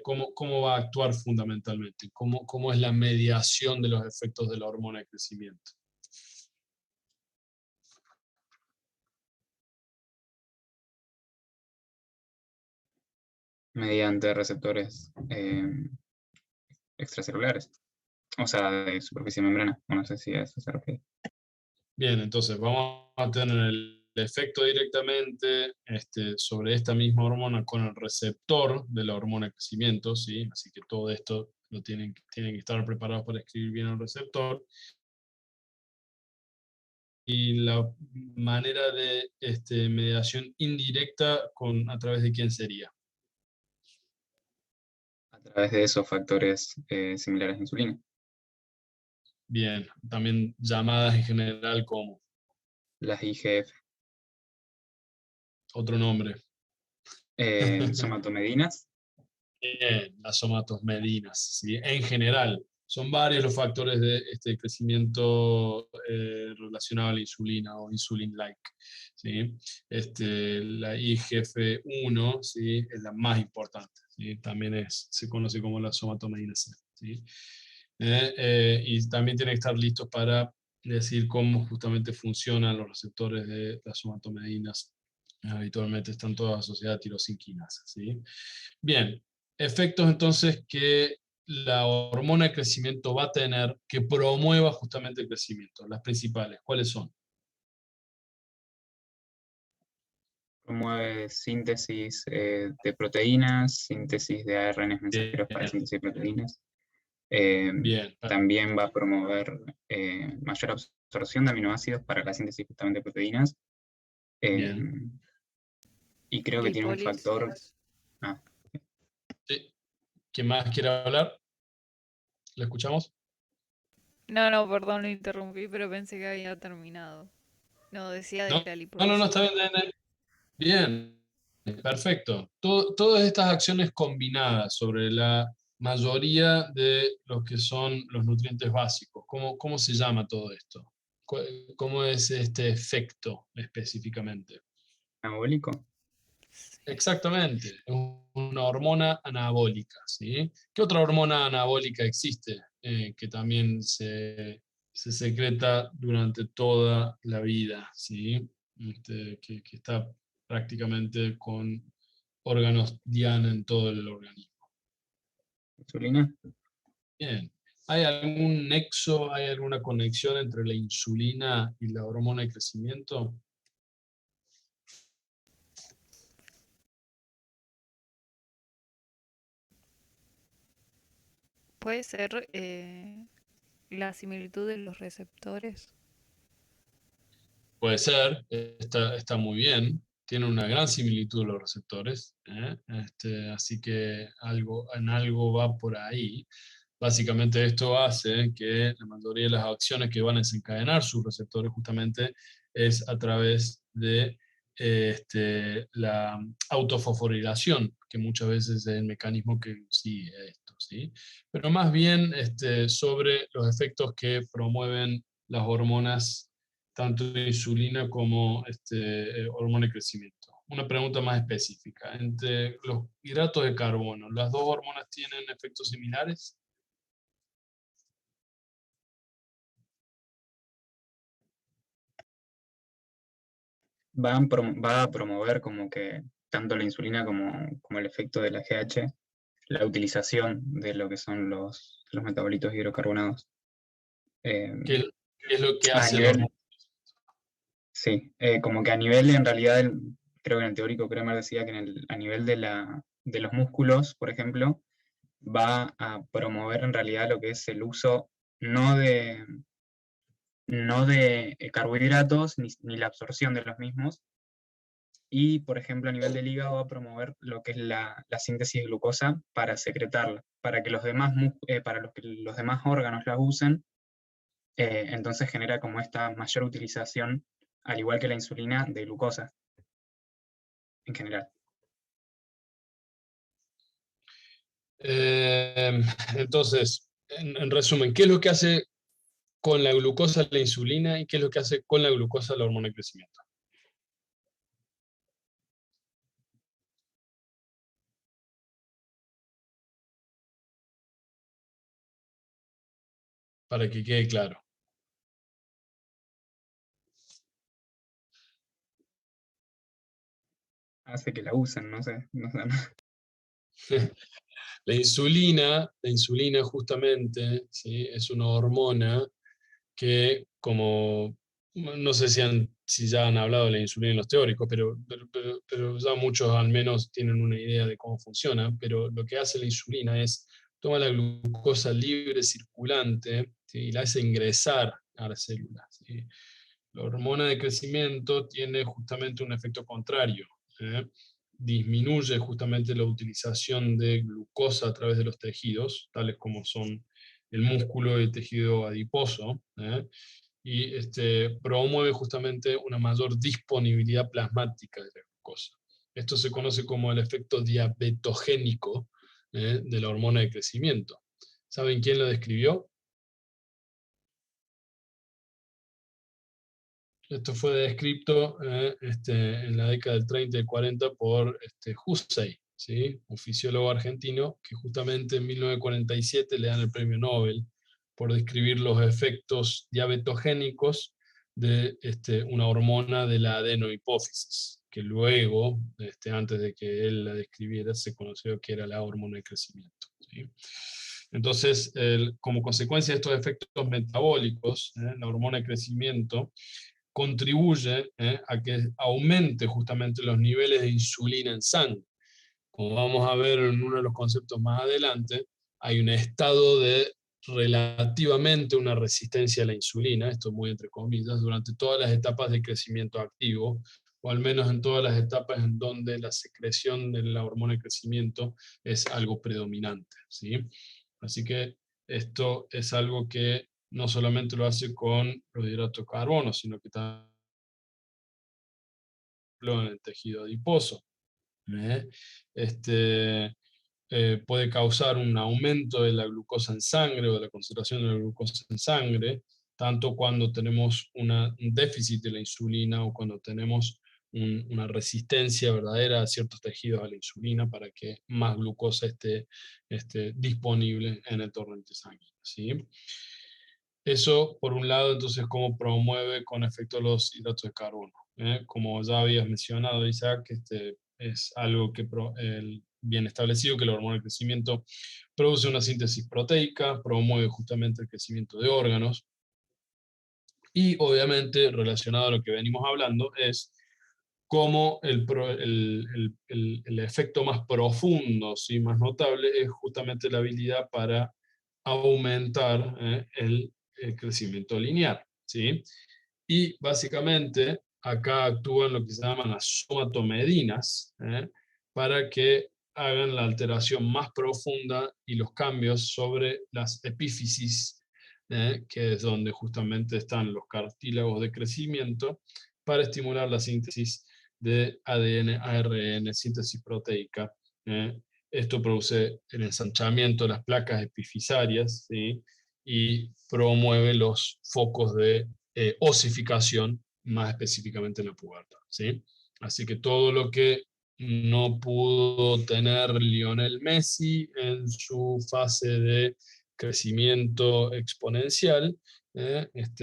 ¿cómo va a actuar fundamentalmente? ¿Cómo es la mediación de los efectos de la hormona de crecimiento?
Mediante receptores extracelulares, o sea, de superficie membrana. No sé si a eso se refiere.
Bien, entonces vamos a tener el efecto directamente sobre esta misma hormona con el receptor de la hormona de crecimiento, ¿sí? Así que todo esto tienen que estar preparados para escribir bien el receptor. Y la manera de mediación indirecta, ¿a través de quién sería?
A través de esos factores similares a insulina.
Bien, también llamadas en general como
Las IGF.
otro nombre.
Somatomedinas.
Las somatosmedinas, ¿sí? En general, son varios los factores de crecimiento relacionado a la insulina o insulin-like, ¿sí? La IGF-1, ¿sí? Es la más importante, ¿sí? También se conoce como la somatomedina C, ¿sí? Y también tiene que estar listo para decir cómo justamente funcionan los receptores de las somatomedinas. Habitualmente están todas asociadas a tirosinquinasa, ¿sí? Bien, efectos entonces que la hormona de crecimiento va a tener que promueva justamente el crecimiento. Las principales, ¿cuáles son?
Promueve síntesis de proteínas, síntesis de ARNs mensajeros para
Bien,
síntesis de proteínas.
bien,
También va a promover mayor absorción de aminoácidos para la síntesis justamente de proteínas.
bien.
Y creo que tiene un factor.
Lipólisis.
Ah,
Sí. ¿Quién más quiere hablar? ¿La escuchamos?
No, perdón, lo interrumpí, pero pensé que había terminado. No, decía de
No,
la
no,
lipólisis.
está bien. Bien, perfecto. Todas estas acciones combinadas sobre la mayoría de los que son los nutrientes básicos, ¿cómo se llama todo esto? ¿Cómo es este efecto específicamente?
anabólico.
Exactamente, es una hormona anabólica, ¿sí? ¿Qué otra hormona anabólica existe que también se secreta durante toda la vida, ¿sí? Que está prácticamente con órganos diana en todo el organismo.
Insulina.
Bien, ¿hay algún nexo, hay alguna conexión entre la insulina y la hormona de crecimiento?
Puede ser la similitud de los receptores.
Puede ser, está muy bien, tiene una gran similitud los receptores, ¿eh? Así que en algo va por ahí. Básicamente esto hace que la mayoría de las acciones que van a desencadenar sus receptores justamente es a través de la autofosforilación, que muchas veces es el mecanismo que sigue esto, ¿sí? Pero más bien sobre los efectos que promueven las hormonas, tanto insulina como hormona de crecimiento. Una pregunta más específica. Entre los hidratos de carbono, ¿las dos hormonas tienen efectos similares?
Va a promover como que tanto la insulina como el efecto de la GH, la utilización de lo que son los metabolitos hidrocarbonados. Eh,
¿Qué es lo que
a
hace la
nivel,
hormona?
sí, como que a nivel, en realidad, creo que en el teórico Kremer decía que a nivel de los músculos, por ejemplo, va a promover en realidad lo que es el uso no de carbohidratos ni la absorción de los mismos. Y, por ejemplo, a nivel del hígado va a promover lo que es la síntesis de glucosa para secretarla, para que los demás órganos la usen. Entonces genera como esta mayor utilización, al igual que la insulina, de glucosa en general.
Entonces, en resumen, ¿qué es lo que hace con la glucosa la insulina y qué es lo que hace con la glucosa la hormona de crecimiento? Para que quede claro.
Hace que la usen, no sé.
La insulina justamente, ¿sí? Es una hormona que, como no sé si ya han hablado de la insulina en los teóricos, pero ya muchos al menos tienen una idea de cómo funciona, pero lo que hace la insulina es toma la glucosa libre circulante, ¿sí? Y la hace ingresar a las células, ¿sí? La hormona de crecimiento tiene justamente un efecto contrario, ¿eh? Disminuye justamente la utilización de glucosa a través de los tejidos, tales como son el músculo y el tejido adiposo, ¿eh? Y promueve justamente una mayor disponibilidad plasmática de la glucosa. Esto se conoce como el efecto diabetogénico, de la hormona de crecimiento. ¿Saben quién lo describió? Esto fue descrito en la década del 30 y 40 por Hussey, ¿sí? Un fisiólogo argentino que justamente en 1947 le dan el premio Nobel por describir los efectos diabetogénicos de una hormona de la adenohipófisis, que luego, antes de que él la describiera, se conoció que era la hormona de crecimiento, ¿sí? Entonces, como consecuencia de estos efectos metabólicos, la hormona de crecimiento contribuye a que aumente justamente los niveles de insulina en sangre. Como vamos a ver en uno de los conceptos más adelante, hay un estado de relativamente una resistencia a la insulina, esto muy entre comillas, durante todas las etapas de crecimiento activo, o al menos en todas las etapas en donde la secreción de la hormona de crecimiento es algo predominante, ¿sí? Así que esto es algo que no solamente lo hace con los hidratos de carbono, sino que también en el tejido adiposo. Puede causar un aumento de la glucosa en sangre o de la concentración de la glucosa en sangre, tanto cuando tenemos un déficit de la insulina o cuando tenemos una resistencia verdadera a ciertos tejidos a la insulina para que más glucosa esté disponible en el torrente sanguíneo, ¿sí? Eso, por un lado, entonces, cómo promueve con efecto los hidratos de carbono. Como ya habías mencionado, Isaac, es algo que bien establecido, que la hormona de crecimiento produce una síntesis proteica, promueve justamente el crecimiento de órganos, y obviamente, relacionado a lo que venimos hablando, es cómo el efecto más profundo, ¿sí? Más notable, es justamente la habilidad para aumentar el crecimiento lineal, ¿sí? Y básicamente acá actúan lo que se llaman las somatomedinas, para que hagan la alteración más profunda y los cambios sobre las epífisis, que es donde justamente están los cartílagos de crecimiento, para estimular la síntesis de ADN, ARN, síntesis proteica. Esto produce el ensanchamiento de las placas epifisarias, ¿sí? Y promueve los focos de osificación, más específicamente en la pubertad, ¿sí? Así que todo lo que no pudo tener Lionel Messi en su fase de crecimiento exponencial,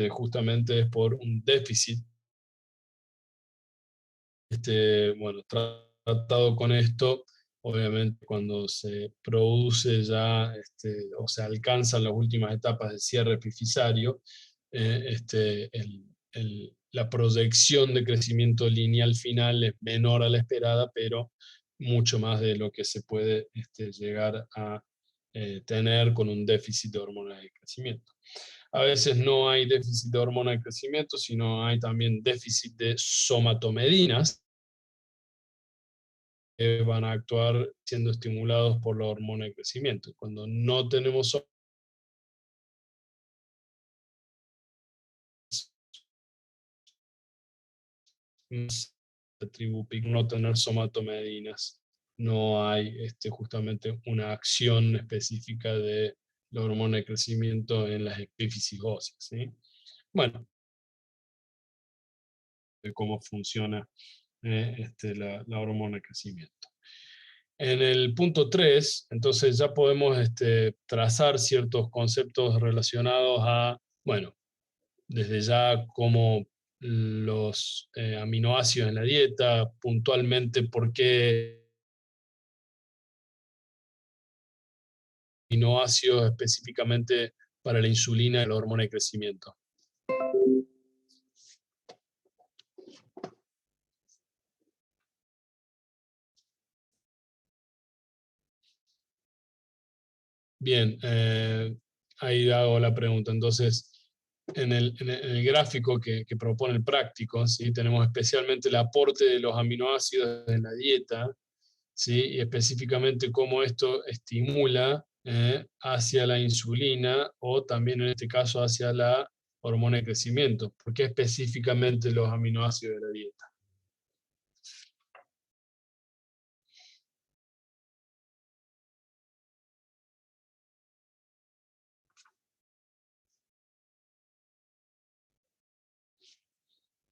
justamente es por un déficit. Bueno, tratado con esto, obviamente cuando se produce ya, o se alcanzan las últimas etapas de cierre epifisario, la proyección de crecimiento lineal final es menor a la esperada, pero mucho más de lo que se puede llegar a tener con un déficit de hormona de crecimiento. A veces no hay déficit de hormona de crecimiento, sino hay también déficit de somatomedinas, que van a actuar siendo estimulados por la hormona de crecimiento. Cuando no tenemos la tribu PIC, no tener somatomedinas, no hay justamente una acción específica de la hormona de crecimiento en las epífisis óseas, ¿sí? Bueno, de cómo funciona la hormona de crecimiento. En el punto 3, entonces ya podemos trazar ciertos conceptos relacionados a, bueno, desde ya como los aminoácidos en la dieta, puntualmente por qué aminoácidos específicamente para la insulina y la hormona de crecimiento. Bien, ahí hago la pregunta. Entonces, en el gráfico que propone el práctico, ¿sí? Tenemos especialmente el aporte de los aminoácidos en la dieta, ¿sí? Y específicamente cómo esto estimula hacia la insulina o también en este caso hacia la hormona de crecimiento. ¿Por qué específicamente los aminoácidos de la dieta?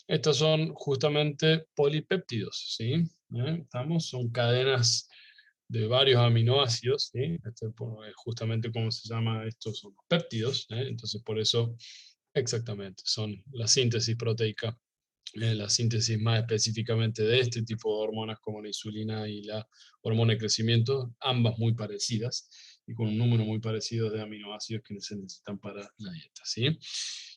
Estos son justamente polipéptidos, ¿sí? Son cadenas de varios aminoácidos, ¿sí? Justamente como se llama, estos son los péptidos, entonces por eso, exactamente, son la síntesis proteica, la síntesis más específicamente de este tipo de hormonas como la insulina y la hormona de crecimiento, ambas muy parecidas y con un número muy parecido de aminoácidos que se necesitan para la dieta, ¿sí?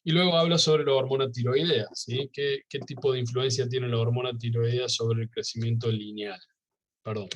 Y luego habla sobre la hormona tiroidea, ¿sí? ¿Qué tipo de influencia tiene la hormona tiroidea sobre el crecimiento lineal? Perdón.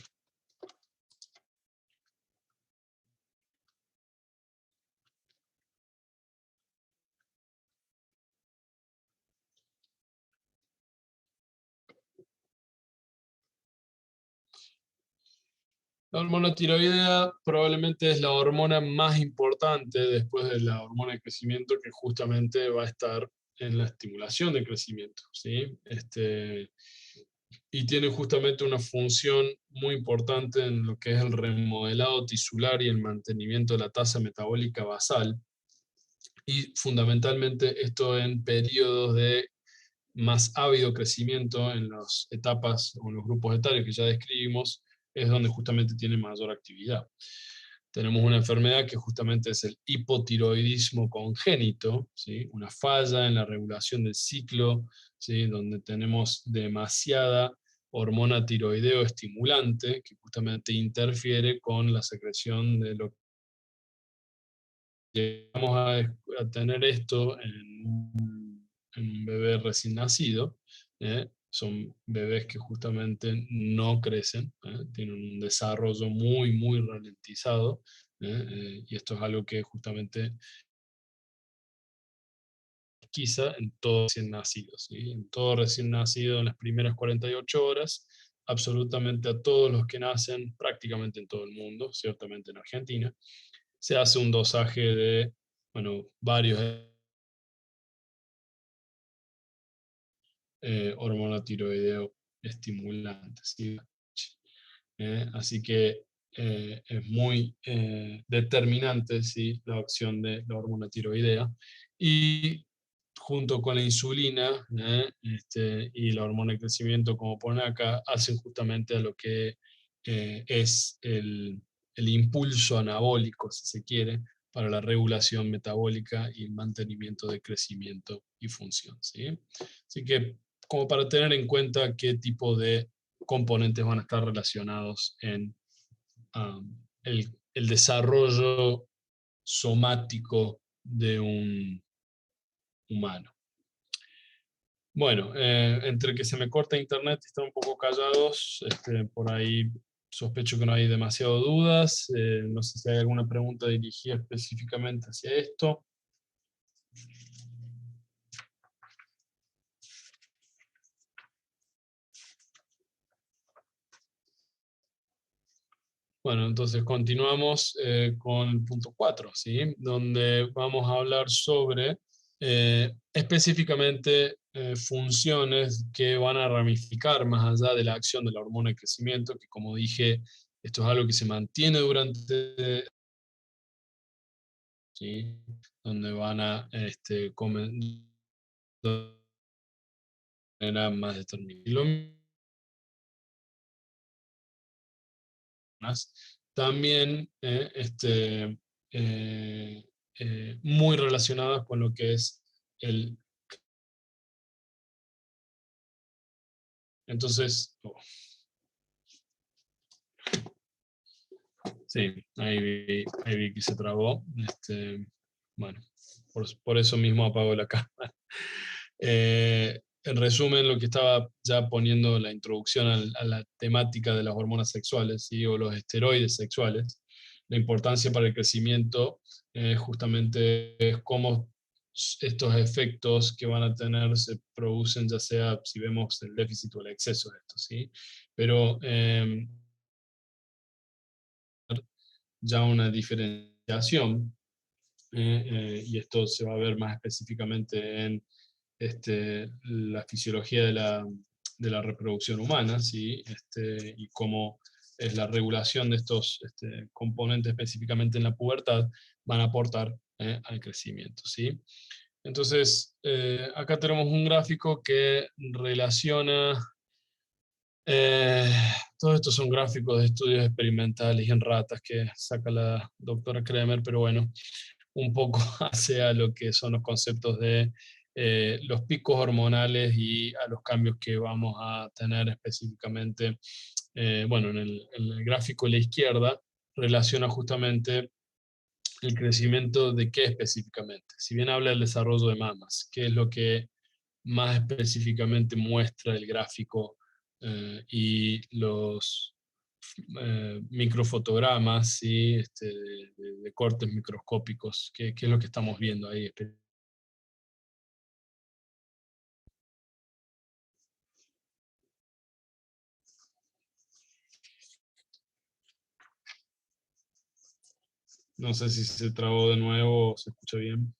La hormona tiroidea probablemente es la hormona más importante después de la hormona de crecimiento, que justamente va a estar en la estimulación de crecimiento, ¿sí? Y tiene justamente una función muy importante en lo que es el remodelado tisular y el mantenimiento de la tasa metabólica basal. Y fundamentalmente esto en periodos de más ávido crecimiento en las etapas o en los grupos etarios que ya describimos, es donde justamente tiene mayor actividad. Tenemos una enfermedad que justamente es el hipotiroidismo congénito, ¿sí? Una falla en la regulación del ciclo, ¿sí? Donde tenemos demasiada hormona tiroideo estimulante que justamente interfiere con la secreción de lo que vamos a tener esto en un bebé recién nacido. Son bebés que justamente no crecen, tienen un desarrollo muy, muy ralentizado, y esto es algo que justamente quizá en todo recién nacido, ¿sí? En todo recién nacido, en las primeras 48 horas, absolutamente a todos los que nacen, prácticamente en todo el mundo, ciertamente en Argentina, se hace un dosaje de, bueno, varios hormona tiroideo estimulantes, ¿sí? Así que es muy determinante, ¿sí? La acción de la hormona tiroidea. Y junto con la insulina y la hormona de crecimiento, como pone acá, hacen justamente a lo que es el impulso anabólico, si se quiere, para la regulación metabólica y el mantenimiento de crecimiento y función, ¿sí? Así que como para tener en cuenta qué tipo de componentes van a estar relacionados en el desarrollo somático de un humano. Bueno, entre que se me corta internet y están un poco callados, por ahí sospecho que no hay demasiadas dudas. No sé si hay alguna pregunta dirigida específicamente hacia esto. Bueno, entonces continuamos con el punto 4, ¿sí? Donde vamos a hablar sobre específicamente funciones que van a ramificar más allá de la acción de la hormona de crecimiento, que como dije, esto es algo que se mantiene durante, ¿sí? Donde van a manera más determinada. También muy relacionadas con lo que es el... Entonces, sí, ahí vi que se trabó. Bueno, por eso mismo apago la cámara. En resumen, lo que estaba ya poniendo la introducción a la temática de las hormonas sexuales, ¿sí? O los esteroides sexuales, la importancia para el crecimiento justamente es cómo estos efectos que van a tener se producen, ya sea si vemos el déficit o el exceso de esto, ¿sí? Pero ya una diferenciación, y esto se va a ver más específicamente en la fisiología de la reproducción humana, ¿sí? Y cómo es la regulación de estos componentes específicamente en la pubertad van a aportar al crecimiento, ¿sí? Entonces, acá tenemos un gráfico que relaciona todos estos son gráficos de estudios experimentales y en ratas que saca la doctora Kremer, pero bueno, un poco hace a lo que son los conceptos de los picos hormonales y a los cambios que vamos a tener específicamente. Bueno, en el gráfico de la izquierda relaciona justamente el crecimiento de qué específicamente. Si bien habla del desarrollo de mamas, qué es lo que más específicamente muestra el gráfico y los microfotogramas, ¿sí? De cortes microscópicos, qué es lo que estamos viendo ahí. No sé si se trabó de nuevo o se escucha bien.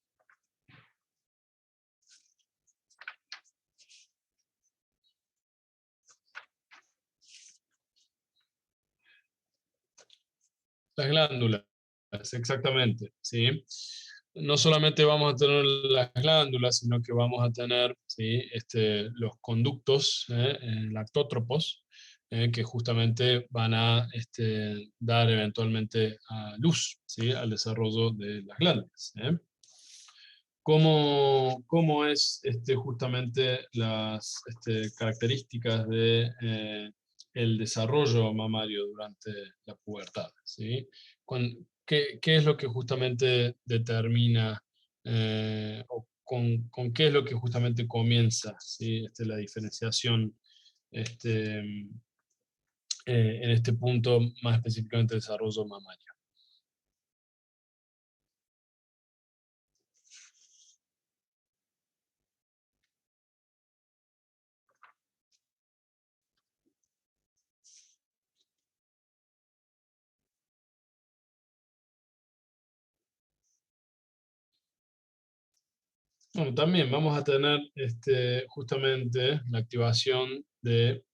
Las glándulas, exactamente, ¿sí? No solamente vamos a tener las glándulas, sino que vamos a tener, ¿sí? Los conductos lactótropos, que justamente van a dar eventualmente a luz, ¿sí? Al desarrollo de las glándulas. ¿Cómo es justamente las características de el desarrollo mamario durante la pubertad? ¿Sí? ¿Qué es lo que justamente determina o con qué es lo que justamente comienza, ¿sí? La diferenciación en este punto, más específicamente el desarrollo mamario? Bueno, también vamos a tener justamente la activación del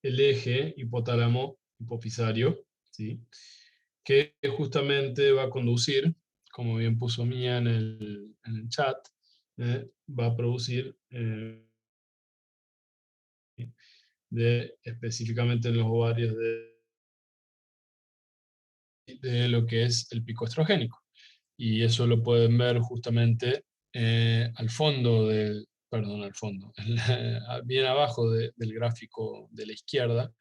eje hipotálamo hipofisario, ¿sí? Que justamente va a conducir, como bien puso Mía en el chat, va a producir específicamente en los ovarios de lo que es el pico estrogénico. Y eso lo pueden ver justamente al fondo perdón, al fondo, bien abajo del gráfico de la izquierda,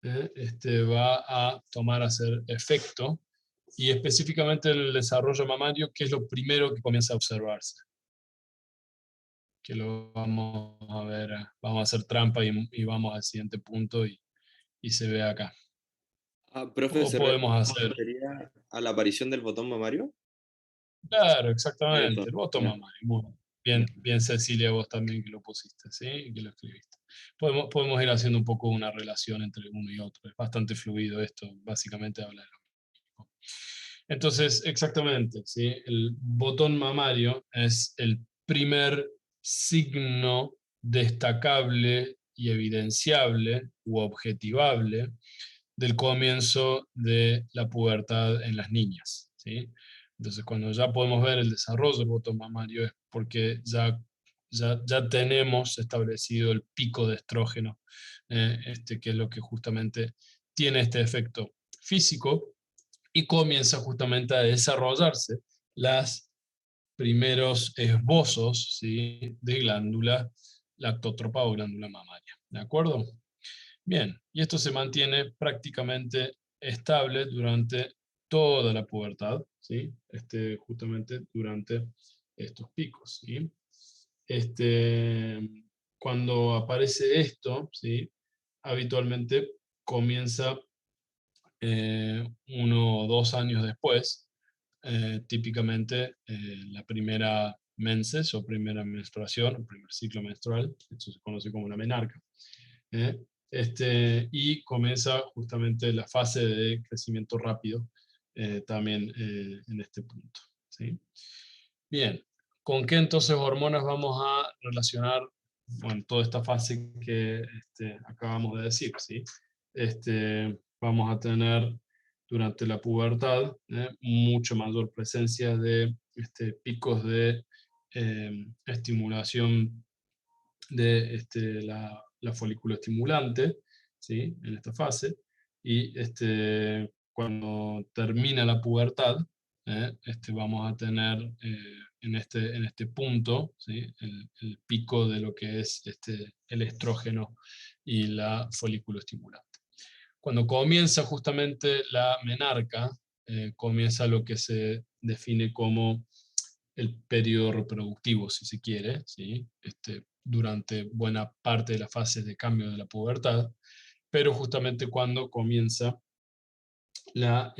va a tomar a hacer efecto, y específicamente el desarrollo mamario, que es lo primero que comienza a observarse. Que lo vamos a ver, vamos a hacer trampa y vamos al siguiente punto y se ve acá.
Profe,
O podemos
¿se
hacer,
refería a la aparición del botón mamario?
claro,
Ahí
exactamente,
está.
el voto
Ya.
mamario. Muy bien, bien Cecilia, vos también que lo pusiste, ¿sí? Y que lo escribiste. Podemos ir haciendo un poco una relación entre uno y otro. Es bastante fluido esto, básicamente habla de lo mismo. Entonces, exactamente, ¿sí? El botón mamario es el primer signo destacable y evidenciable u objetivable del comienzo de la pubertad en las niñas, ¿sí? Entonces, cuando ya podemos ver el desarrollo del botón mamario es porque ya tenemos establecido el pico de estrógeno, que es lo que justamente tiene este efecto físico y comienza justamente a desarrollarse los primeros esbozos, ¿sí? De glándula lactótropa o glándula mamaria. ¿De acuerdo? Bien, y esto se mantiene prácticamente estable durante toda la pubertad, ¿sí? Justamente durante estos picos, ¿sí? Cuando aparece esto, ¿sí? Habitualmente comienza 1 o 2 años después, típicamente la primera menses o primera menstruación, o primer ciclo menstrual, esto se conoce como la menarca. ¿Eh? Y comienza justamente la fase de crecimiento rápido también en este punto, ¿sí? Bien, ¿con qué entonces hormonas vamos a relacionar, bueno, toda esta fase que acabamos de decir, ¿sí? Vamos a tener durante la pubertad mucho mayor presencia de picos de estimulación de la la folículo estimulante, ¿sí? En esta fase, y cuando termina la pubertad, vamos a tener en este punto, ¿sí? El pico de lo que es el estrógeno y la folículo estimulante. Cuando comienza justamente la menarca, comienza lo que se define como el periodo reproductivo, si se quiere, ¿sí? Durante buena parte de las fases de cambio de la pubertad, pero justamente cuando comienza la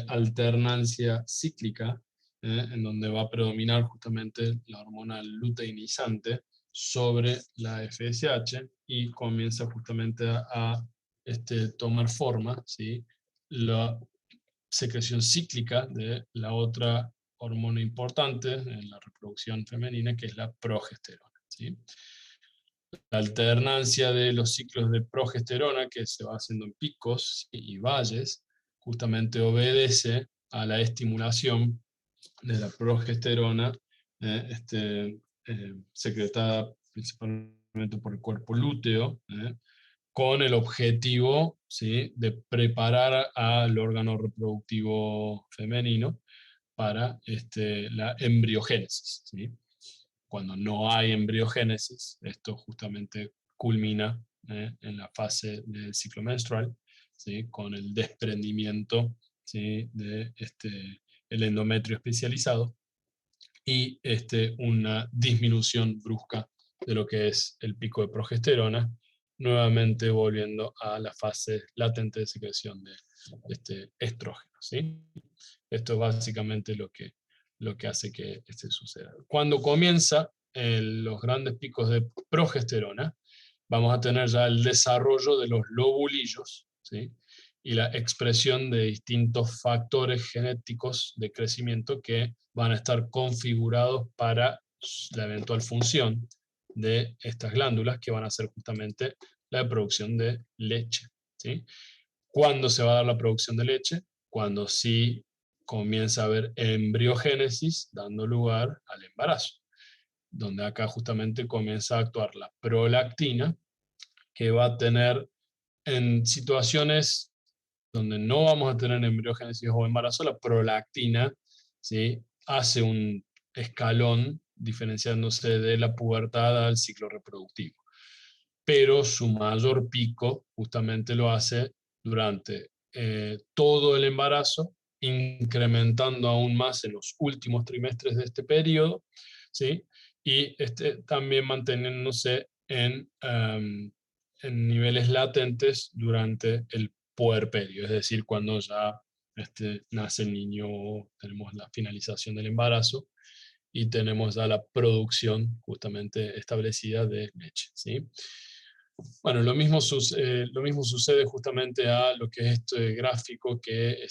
alternancia cíclica, en donde va a predominar justamente la hormona luteinizante sobre la FSH y comienza justamente a tomar forma, ¿sí? La secreción cíclica de la otra hormona importante en la reproducción femenina, que es la progesterona, ¿sí? La alternancia de los ciclos de progesterona, que se va haciendo en picos y valles, justamente obedece a la estimulación de la progesterona, secretada principalmente por el cuerpo lúteo, con el objetivo, ¿sí?, de preparar al órgano reproductivo femenino para la embriogénesis, ¿sí? Cuando no hay embriogénesis, esto justamente culmina en la fase del ciclo menstrual, ¿sí?, con el desprendimiento, ¿sí?, de el endometrio especializado y una disminución brusca de lo que es el pico de progesterona, nuevamente volviendo a la fase latente de secreción de estrógeno, ¿sí? Esto es básicamente lo que hace que suceda. Cuando comienza los grandes picos de progesterona, vamos a tener ya el desarrollo de los lobulillos, ¿sí?, y la expresión de distintos factores genéticos de crecimiento que van a estar configurados para la eventual función de estas glándulas, que van a ser justamente la producción de leche, ¿sí? ¿Cuándo se va a dar la producción de leche? Cuando sí comienza a haber embriogénesis, dando lugar al embarazo, donde acá justamente comienza a actuar la prolactina, que va a tener en situaciones donde no vamos a tener embriogénesis o embarazo, la prolactina, ¿sí?, hace un escalón diferenciándose de la pubertad al ciclo reproductivo. Pero su mayor pico justamente lo hace durante todo el embarazo, incrementando aún más en los últimos trimestres de este periodo, ¿sí?, y también manteniéndose en niveles latentes durante el puerperio, es decir, cuando ya nace el niño, tenemos la finalización del embarazo y tenemos ya la producción justamente establecida de leche, ¿sí? Bueno, lo mismo sucede justamente a lo que es este gráfico que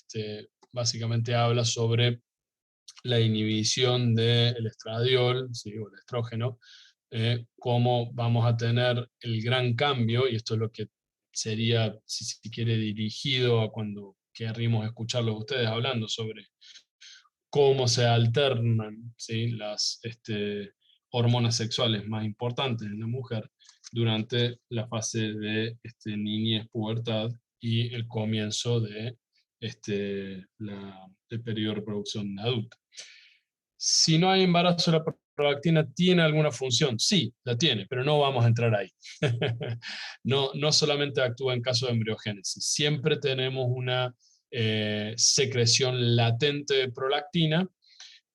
básicamente habla sobre la inhibición del estradiol, ¿sí?, o el estrógeno, cómo vamos a tener el gran cambio, y esto es lo que sería, si se quiere, dirigido a cuando querríamos escucharlo a ustedes hablando sobre cómo se alternan, ¿sí?, las hormonas sexuales más importantes en la mujer durante la fase de niñez, pubertad y el comienzo de el periodo de reproducción adulta. Si no hay embarazo, ¿la prolactina tiene alguna función? Sí, la tiene, pero no vamos a entrar ahí. No solamente actúa en caso de embriogénesis, siempre tenemos una secreción latente de prolactina.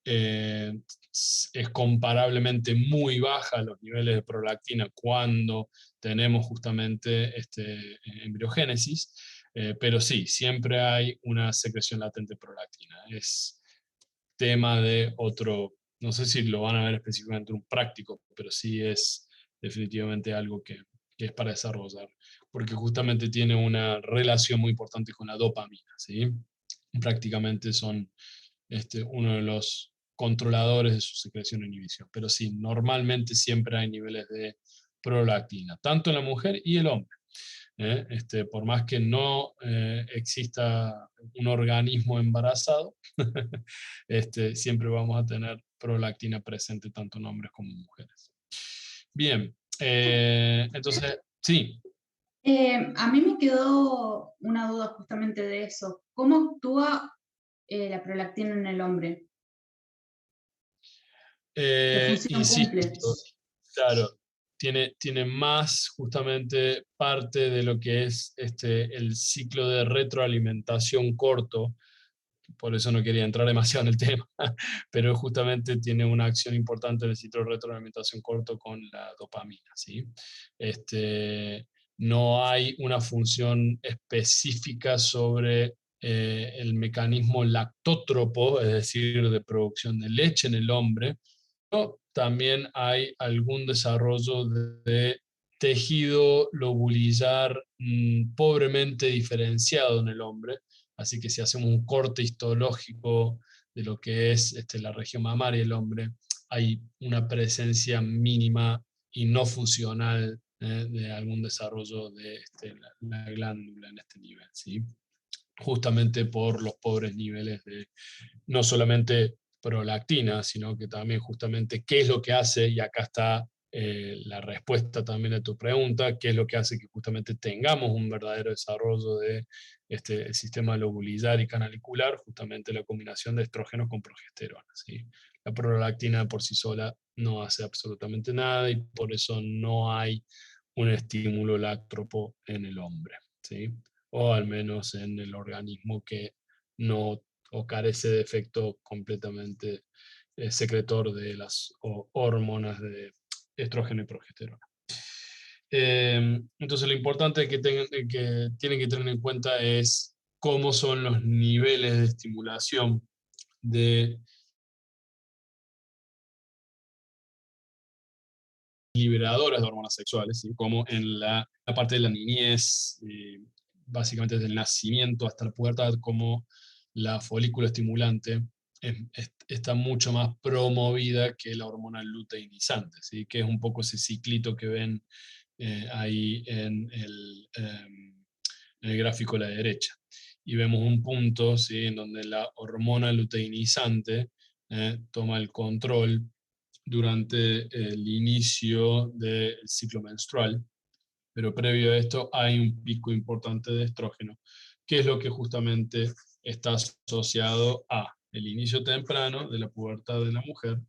Es comparablemente muy baja los niveles de prolactina cuando tenemos justamente embriogénesis, pero sí, siempre hay una secreción latente de prolactina. Es tema de otro, no sé si lo van a ver específicamente un práctico, pero sí es definitivamente algo que es para desarrollar, porque justamente tiene una relación muy importante con la dopamina, ¿sí? Prácticamente son uno de los controladores de su secreción e inhibición, pero sí, normalmente siempre hay niveles de prolactina, tanto en la mujer y el hombre. Por más que no exista un organismo embarazado, siempre vamos a tener prolactina presente tanto en hombres como en mujeres. Bien, entonces Sí,
A mí me quedó una duda justamente de eso. ¿Cómo actúa la prolactina en el hombre? ¿Qué función cumple?
insisto, claro, tiene más justamente parte de lo que es el ciclo de retroalimentación corto, por eso no quería entrar demasiado en el tema, pero justamente tiene una acción importante en el ciclo de retroalimentación corto con la dopamina, ¿sí? No hay una función específica sobre el mecanismo lactótropo, es decir, de producción de leche en el hombre, pero también hay algún desarrollo de tejido lobulillar pobremente diferenciado en el hombre. Así que si hacemos un corte histológico de lo que es la región mamaria del hombre, hay una presencia mínima y no funcional de algún desarrollo de la glándula en este nivel, ¿sí? Justamente por los pobres niveles de no solamente prolactina, sino que también justamente qué es lo que hace, y acá está la respuesta también a tu pregunta, qué es lo que hace que justamente tengamos un verdadero desarrollo de el sistema lobulillar y canalicular, justamente la combinación de estrógenos con progesterona, ¿sí? La prolactina por sí sola no hace absolutamente nada y por eso no hay un estímulo láctropo en el hombre, ¿sí? O al menos en el organismo que no o carece de efecto completamente secretor de las hormonas de estrógeno y progesterona. Entonces lo importante que tienen que tener en cuenta es cómo son los niveles de estimulación de liberadoras de hormonas sexuales, ¿sí? Como en la parte de la niñez, básicamente desde el nacimiento hasta la pubertad, como la folícula estimulante está mucho más promovida que la hormona luteinizante, ¿sí? Que es un poco ese ciclito que ven ahí en el gráfico a la derecha. Y vemos un punto, ¿sí? En donde la hormona luteinizante toma el control durante el inicio del ciclo menstrual, pero previo a esto hay un pico importante de estrógeno, que es lo que justamente está asociado a el inicio temprano de la pubertad de la mujer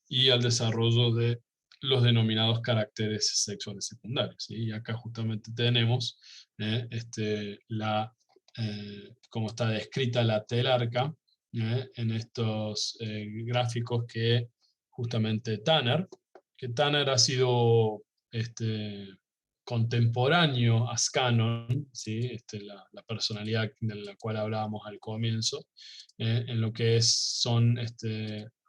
y al desarrollo de los denominados caracteres sexuales secundarios, ¿sí? Y acá justamente tenemos cómo está descrita la telarca en estos gráficos que justamente que Tanner ha sido contemporáneo a Scanlon, ¿sí? La personalidad de la cual hablábamos al comienzo, en lo que son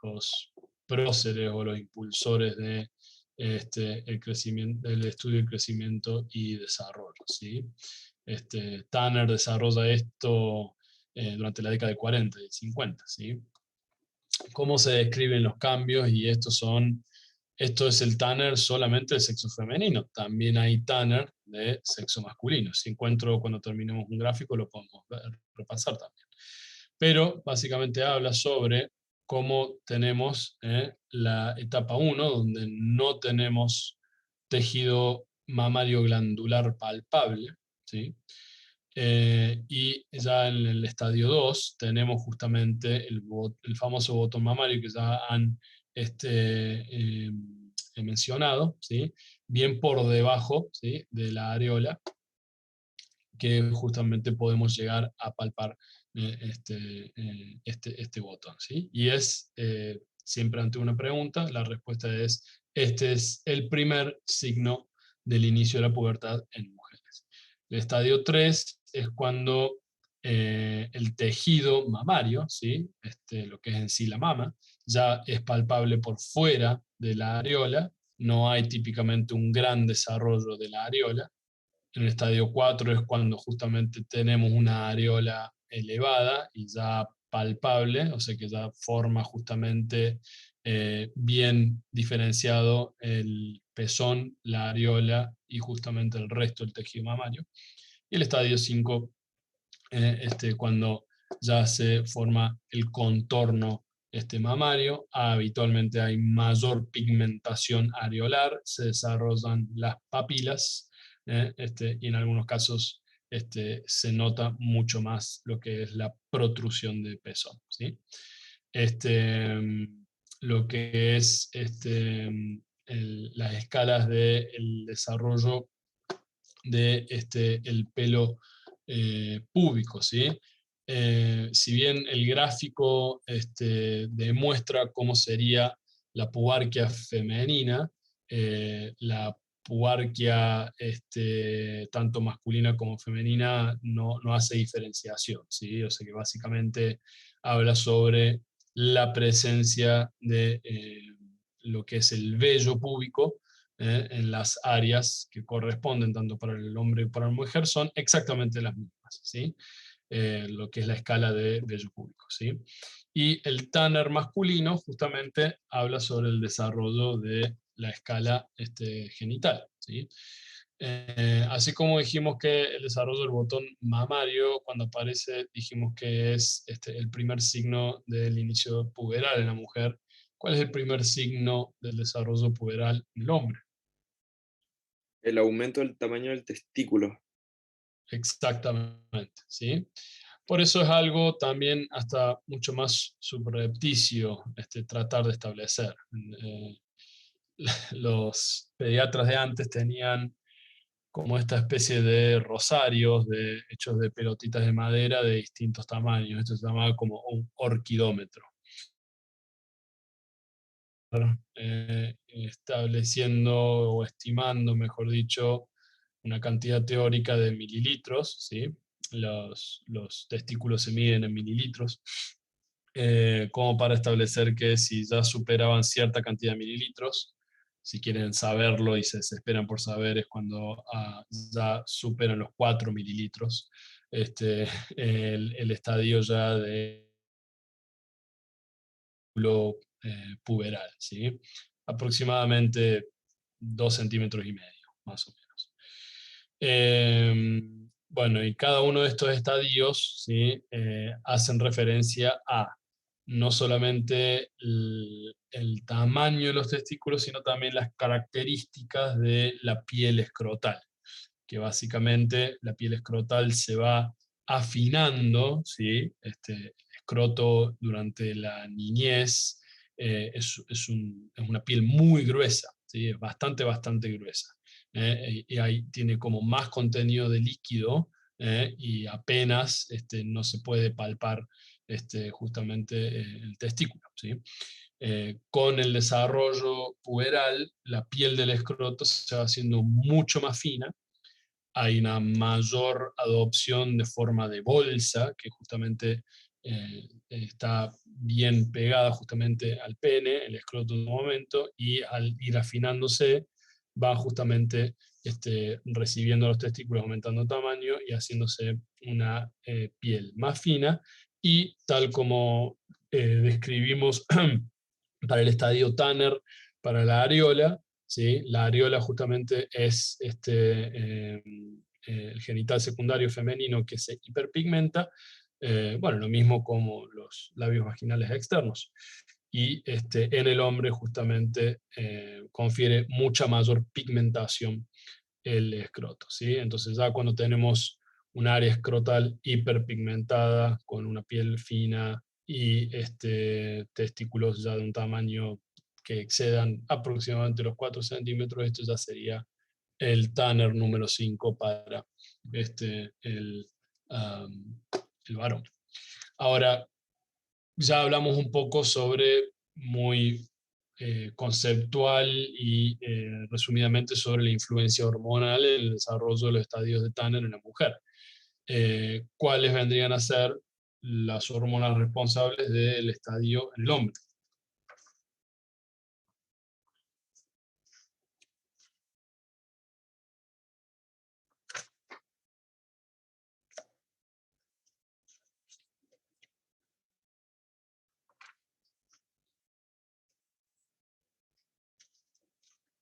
los próceres o los impulsores de el crecimiento, el estudio del crecimiento y desarrollo, ¿sí? Tanner desarrolla esto durante la década de 40 y 50, ¿sí? ¿Cómo se describen los cambios? Y esto es el Tanner solamente de sexo femenino. También hay Tanner de sexo masculino. Si encuentro cuando terminemos un gráfico lo podemos repasar también. Pero básicamente habla sobre cómo tenemos la etapa 1, donde no tenemos tejido mamario glandular palpable, ¿sí? Y ya en el estadio 2 tenemos justamente el famoso botón mamario que ya han mencionado, ¿sí? Bien por debajo, ¿sí? De la areola, que justamente podemos llegar a palpar este botón, ¿sí? Y es siempre ante una pregunta, la respuesta es, este es el primer signo del inicio de la pubertad en mujeres. El estadio 3 es cuando el tejido mamario, ¿sí? Lo que es en sí la mama, ya es palpable por fuera de la areola, no hay típicamente un gran desarrollo de la areola. En el estadio 4 es cuando justamente tenemos una areola elevada y ya palpable, o sea que ya forma justamente bien diferenciado el pezón, la areola y justamente el resto del tejido mamario. Y el estadio 5, cuando ya se forma el contorno mamario, habitualmente hay mayor pigmentación areolar, se desarrollan las papilas, y en algunos casos se nota mucho más lo que es la protrusión de pezón, ¿sí? Lo que es las escalas del desarrollo de el pelo púbico, ¿sí? Si bien el gráfico demuestra cómo sería la pubarquia femenina, la pubarquia tanto masculina como femenina no hace diferenciación, ¿sí? O sea que básicamente habla sobre la presencia de lo que es el vello púbico en las áreas que corresponden tanto para el hombre y para la mujer son exactamente las mismas, ¿sí? Lo que es la escala de vello púbico, ¿sí? Y el Tanner masculino justamente habla sobre el desarrollo de la escala genital, ¿sí? Así como dijimos que el desarrollo del botón mamario, cuando aparece, dijimos que es el primer signo del inicio puberal en la mujer. ¿Cuál es el primer signo del desarrollo puberal en el hombre?
El aumento del tamaño del testículo.
Exactamente, ¿sí? Por eso es algo también hasta mucho más subrepticio tratar de establecer. Eh, los pediatras de antes tenían como esta especie de rosarios hechos de pelotitas de madera de distintos tamaños. Esto se llamaba como un orquidómetro. Estableciendo o estimando, mejor dicho, una cantidad teórica de mililitros, ¿sí? Los testículos se miden en mililitros, como para establecer que si ya superaban cierta cantidad de mililitros, si quieren saberlo y se desesperan por saber, es cuando ya superan los 4 mililitros, el estadio ya de puberal, ¿sí? Aproximadamente 2,5 centímetros, más o menos. Bueno, y cada uno de estos estadios, ¿sí? Hacen referencia a no solamente el tamaño de los testículos, sino también las características de la piel escrotal, que básicamente la piel escrotal se va afinando, ¿sí? Escroto durante la niñez es una piel muy gruesa, ¿sí? Es bastante gruesa. Y ahí tiene como más contenido de líquido y apenas no se puede palpar justamente el testículo, ¿sí? Con el desarrollo puberal, la piel del escroto se va haciendo mucho más fina, hay una mayor adopción de forma de bolsa, que justamente está bien pegada justamente al pene, el escroto en un momento, y al ir afinándose va justamente recibiendo los testículos, aumentando tamaño y haciéndose una piel más fina, y tal como describimos para el estadio Tanner, para la areola, ¿sí? La areola justamente es el genital secundario femenino que se hiperpigmenta, bueno, lo mismo como los labios vaginales externos. Y en el hombre justamente confiere mucha mayor pigmentación el escroto, ¿sí? Entonces ya cuando tenemos un área escrotal hiperpigmentada, con una piel fina y testículos ya de un tamaño que excedan aproximadamente los 4 centímetros, esto ya sería el Tanner número 5 para el varón. Ahora, ya hablamos un poco sobre muy conceptual y resumidamente sobre la influencia hormonal en el desarrollo de los estadios de Tanner en la mujer. ¿Cuáles vendrían a ser las hormonas responsables del estadio en el hombre?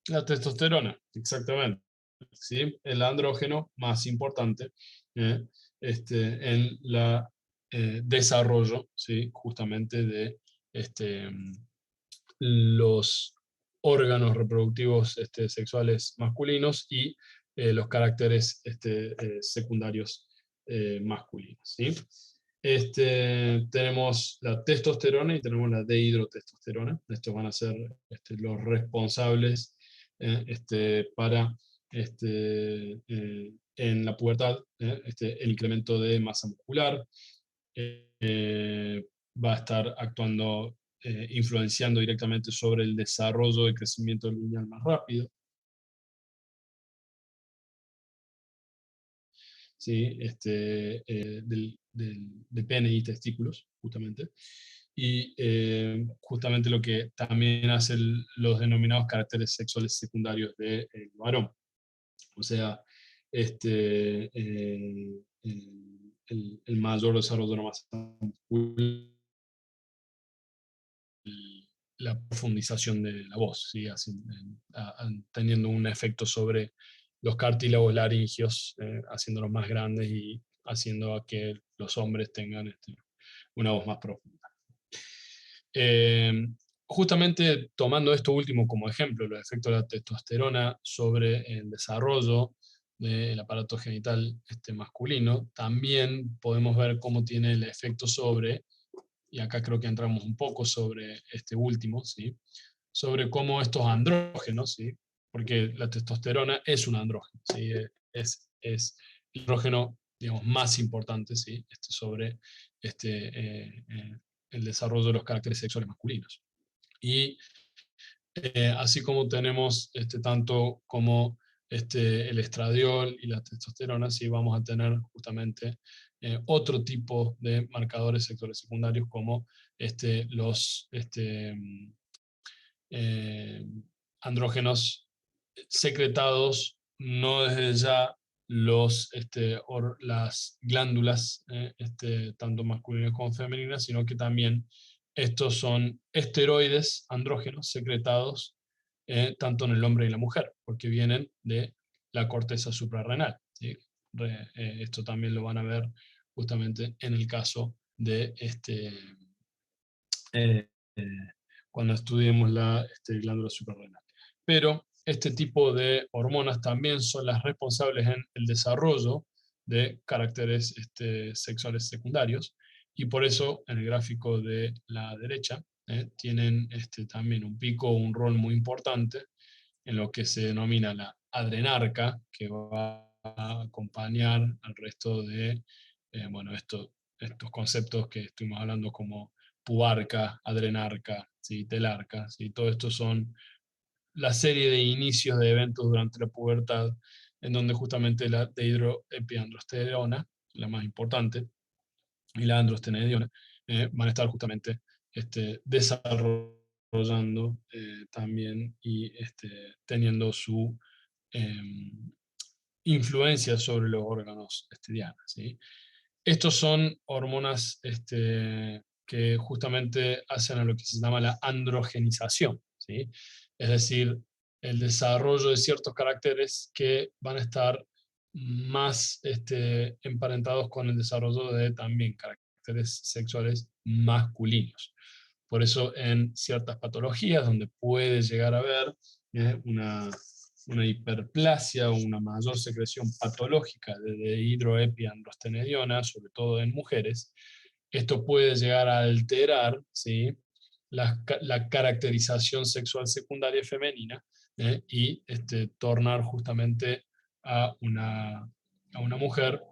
La testosterona, exactamente. ¿Sí? El andrógeno más importante en el desarrollo, ¿sí? Justamente de los órganos reproductivos sexuales masculinos y los caracteres secundarios masculinos, ¿sí? Tenemos la testosterona y tenemos la dehidrotestosterona. Estos van a ser los responsables para en la pubertad el incremento de masa muscular. Va a estar actuando, influenciando directamente sobre el desarrollo y crecimiento lineal más rápido. ¿Sí? De pene y testículos, justamente. Y justamente lo que también hacen los denominados caracteres sexuales secundarios del varón. O sea, el mayor desarrollo de la masa muscular, la profundización de la voz, ¿sí? Teniendo un efecto sobre los cartílagos laringios, haciéndolos más grandes y haciendo a que los hombres tengan una voz más profunda. Justamente tomando esto último como ejemplo, los efectos de la testosterona sobre el desarrollo del aparato genital masculino, también podemos ver cómo tiene el efecto sobre, y acá creo que entramos un poco sobre este último, ¿sí? Sobre cómo estos andrógenos, ¿sí? Porque la testosterona es un andrógeno, ¿sí? Es el andrógeno, digamos, más importante, ¿sí? Sobre el desarrollo de los caracteres sexuales masculinos. Y así como tenemos tanto como el estradiol y la testosterona, sí vamos a tener justamente otro tipo de marcadores sexuales secundarios como los andrógenos secretados no desde ya las glándulas, tanto masculinas como femeninas, sino que también estos son esteroides andrógenos secretados tanto en el hombre y la mujer, porque vienen de la corteza suprarrenal, ¿sí? Esto también lo van a ver justamente en el caso de eh, cuando estudiemos la glándula suprarrenal. Pero este tipo de hormonas también son las responsables en el desarrollo de caracteres sexuales secundarios, y por eso en el gráfico de la derecha tienen también un pico, un rol muy importante en lo que se denomina la adrenarca, que va a acompañar al resto de estos conceptos que estuvimos hablando como pubarca, adrenarca, ¿sí? Telarca, ¿sí? Todo esto son la serie de inicios de eventos durante la pubertad, en donde justamente la dehidroepiandrosterona, la más importante, y la androstenediona, van a estar justamente desarrollando también y teniendo su influencia sobre los órganos diana, ¿sí? Estos son hormonas que justamente hacen a lo que se llama la androgenización, ¿sí? Es decir, el desarrollo de ciertos caracteres que van a estar más emparentados con el desarrollo de también caracteres sexuales masculinos. Por eso en ciertas patologías donde puede llegar a haber una hiperplasia o una mayor secreción patológica de dehidroepiandrostenediona, sobre todo en mujeres, esto puede llegar a alterar, ¿sí? la caracterización sexual secundaria femenina y tornar justamente a una mujer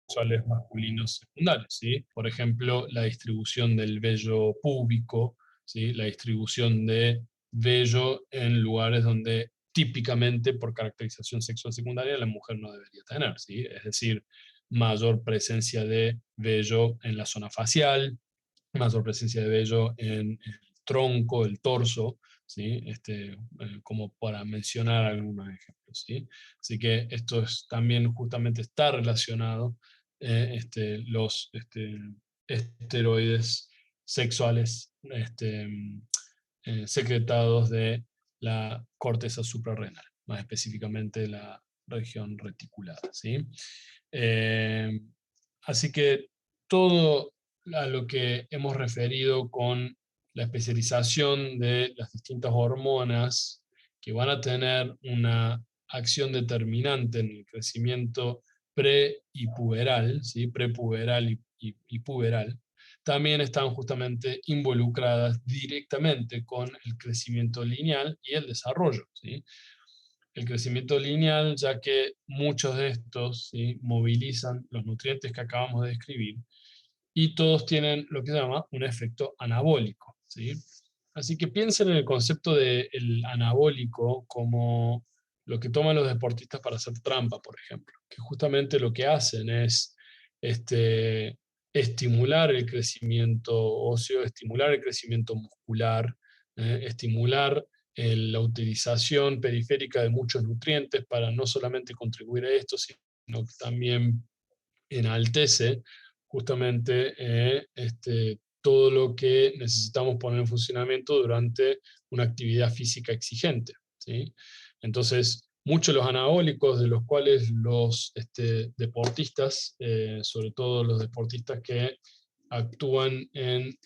sexuales masculinos secundarios, ¿sí? Por ejemplo, la distribución del vello púbico, ¿sí? La distribución de vello en lugares donde típicamente por caracterización sexual secundaria la mujer no debería tener, ¿sí? Es decir, mayor presencia de vello en la zona facial, mayor presencia de vello en el tronco, el torso, ¿sí? Como para mencionar algunos ejemplos, ¿sí? Así que esto también justamente está relacionado los esteroides sexuales secretados de la corteza suprarrenal, más específicamente la región reticulada, ¿sí? Así que todo a lo que hemos referido con la especialización de las distintas hormonas que van a tener una acción determinante en el crecimiento pre y puberal, ¿sí? Prepuberal y puberal, también están justamente involucradas directamente con el crecimiento lineal y el desarrollo, ¿sí? El crecimiento lineal, ya que muchos de estos, ¿sí?, movilizan los nutrientes que acabamos de describir, y todos tienen lo que se llama un efecto anabólico, ¿sí? Así que piensen en el concepto del anabólico como lo que toman los deportistas para hacer trampa, por ejemplo, que justamente lo que hacen es estimular el crecimiento óseo, estimular el crecimiento muscular, estimular la utilización periférica de muchos nutrientes para no solamente contribuir a esto, sino que también enaltece justamente todo lo que necesitamos poner en funcionamiento durante una actividad física exigente, ¿sí? Entonces, muchos de los anabólicos de los cuales los deportistas, sobre todo los deportistas que actúan en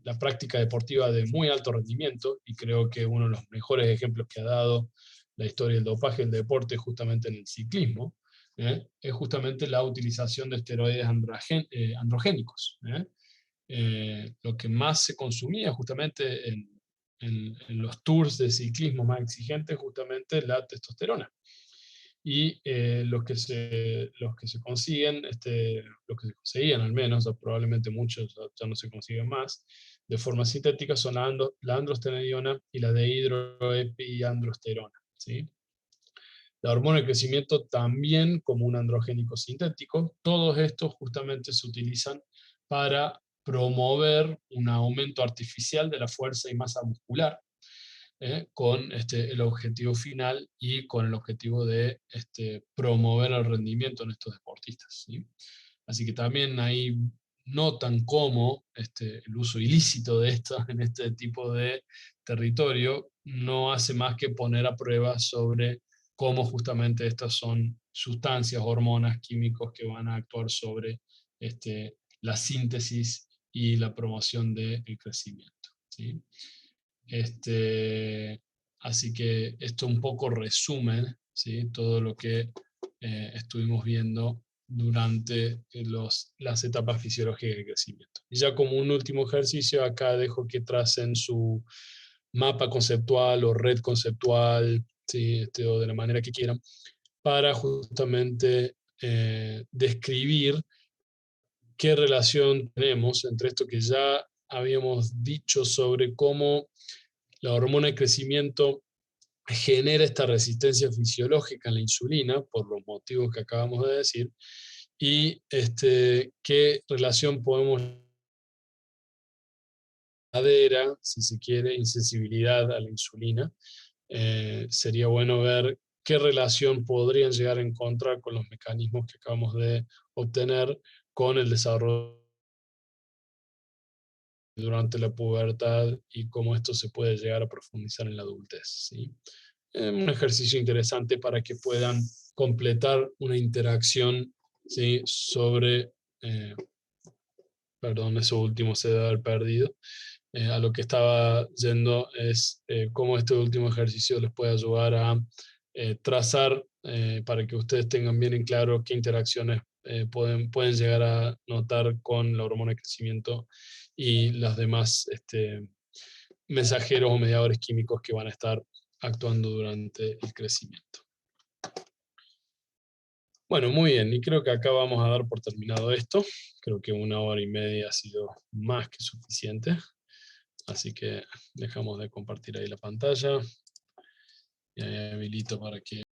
la práctica deportiva de muy alto rendimiento, y creo que uno de los mejores ejemplos que ha dado la historia del dopaje del deporte justamente en el ciclismo, es justamente la utilización de esteroides androgénicos. Lo que más se consumía justamente en los tours de ciclismo más exigentes, justamente la testosterona. Y los que se consiguen, los que se conseguían al menos, o probablemente muchos ya no se consiguen más, de forma sintética, son la androstenediona y la dehidroepiandrosterona, ¿sí? La hormona de crecimiento también como un androgénico sintético. Todos estos justamente se utilizan para promover un aumento artificial de la fuerza y masa muscular, con el objetivo final y con el objetivo de promover el rendimiento en estos deportistas, ¿sí? Así que también ahí notan cómo el uso ilícito de esto en este tipo de territorio no hace más que poner a prueba sobre cómo justamente estas son sustancias, hormonas, químicos que van a actuar sobre la síntesis y la promoción del crecimiento, ¿sí? Así que esto un poco resume, ¿sí?, todo lo que estuvimos viendo durante las etapas fisiológicas de crecimiento. Y ya como un último ejercicio, acá dejo que tracen su mapa conceptual o red conceptual, ¿sí?, o de la manera que quieran, para justamente describir qué relación tenemos entre esto que ya habíamos dicho sobre cómo la hormona de crecimiento genera esta resistencia fisiológica a la insulina, por los motivos que acabamos de decir, y qué relación podemos si se quiere, insensibilidad a la insulina. Sería bueno ver qué relación podrían llegar a encontrar con los mecanismos que acabamos de obtener con el desarrollo durante la pubertad y cómo esto se puede llegar a profundizar en la adultez, ¿sí? Un ejercicio interesante para que puedan completar una interacción, ¿sí?, sobre, perdón, eso último se debe haber perdido. A lo que estaba yendo es cómo este último ejercicio les puede ayudar a trazar, para que ustedes tengan bien en claro qué interacciones pueden llegar a notar con la hormona de crecimiento y los demás mensajeros o mediadores químicos que van a estar actuando durante el crecimiento. Bueno, muy bien, y creo que acá vamos a dar por terminado esto. Creo que 1 hora y media ha sido más que suficiente. Así que dejamos de compartir ahí la pantalla. Y ahí habilito para que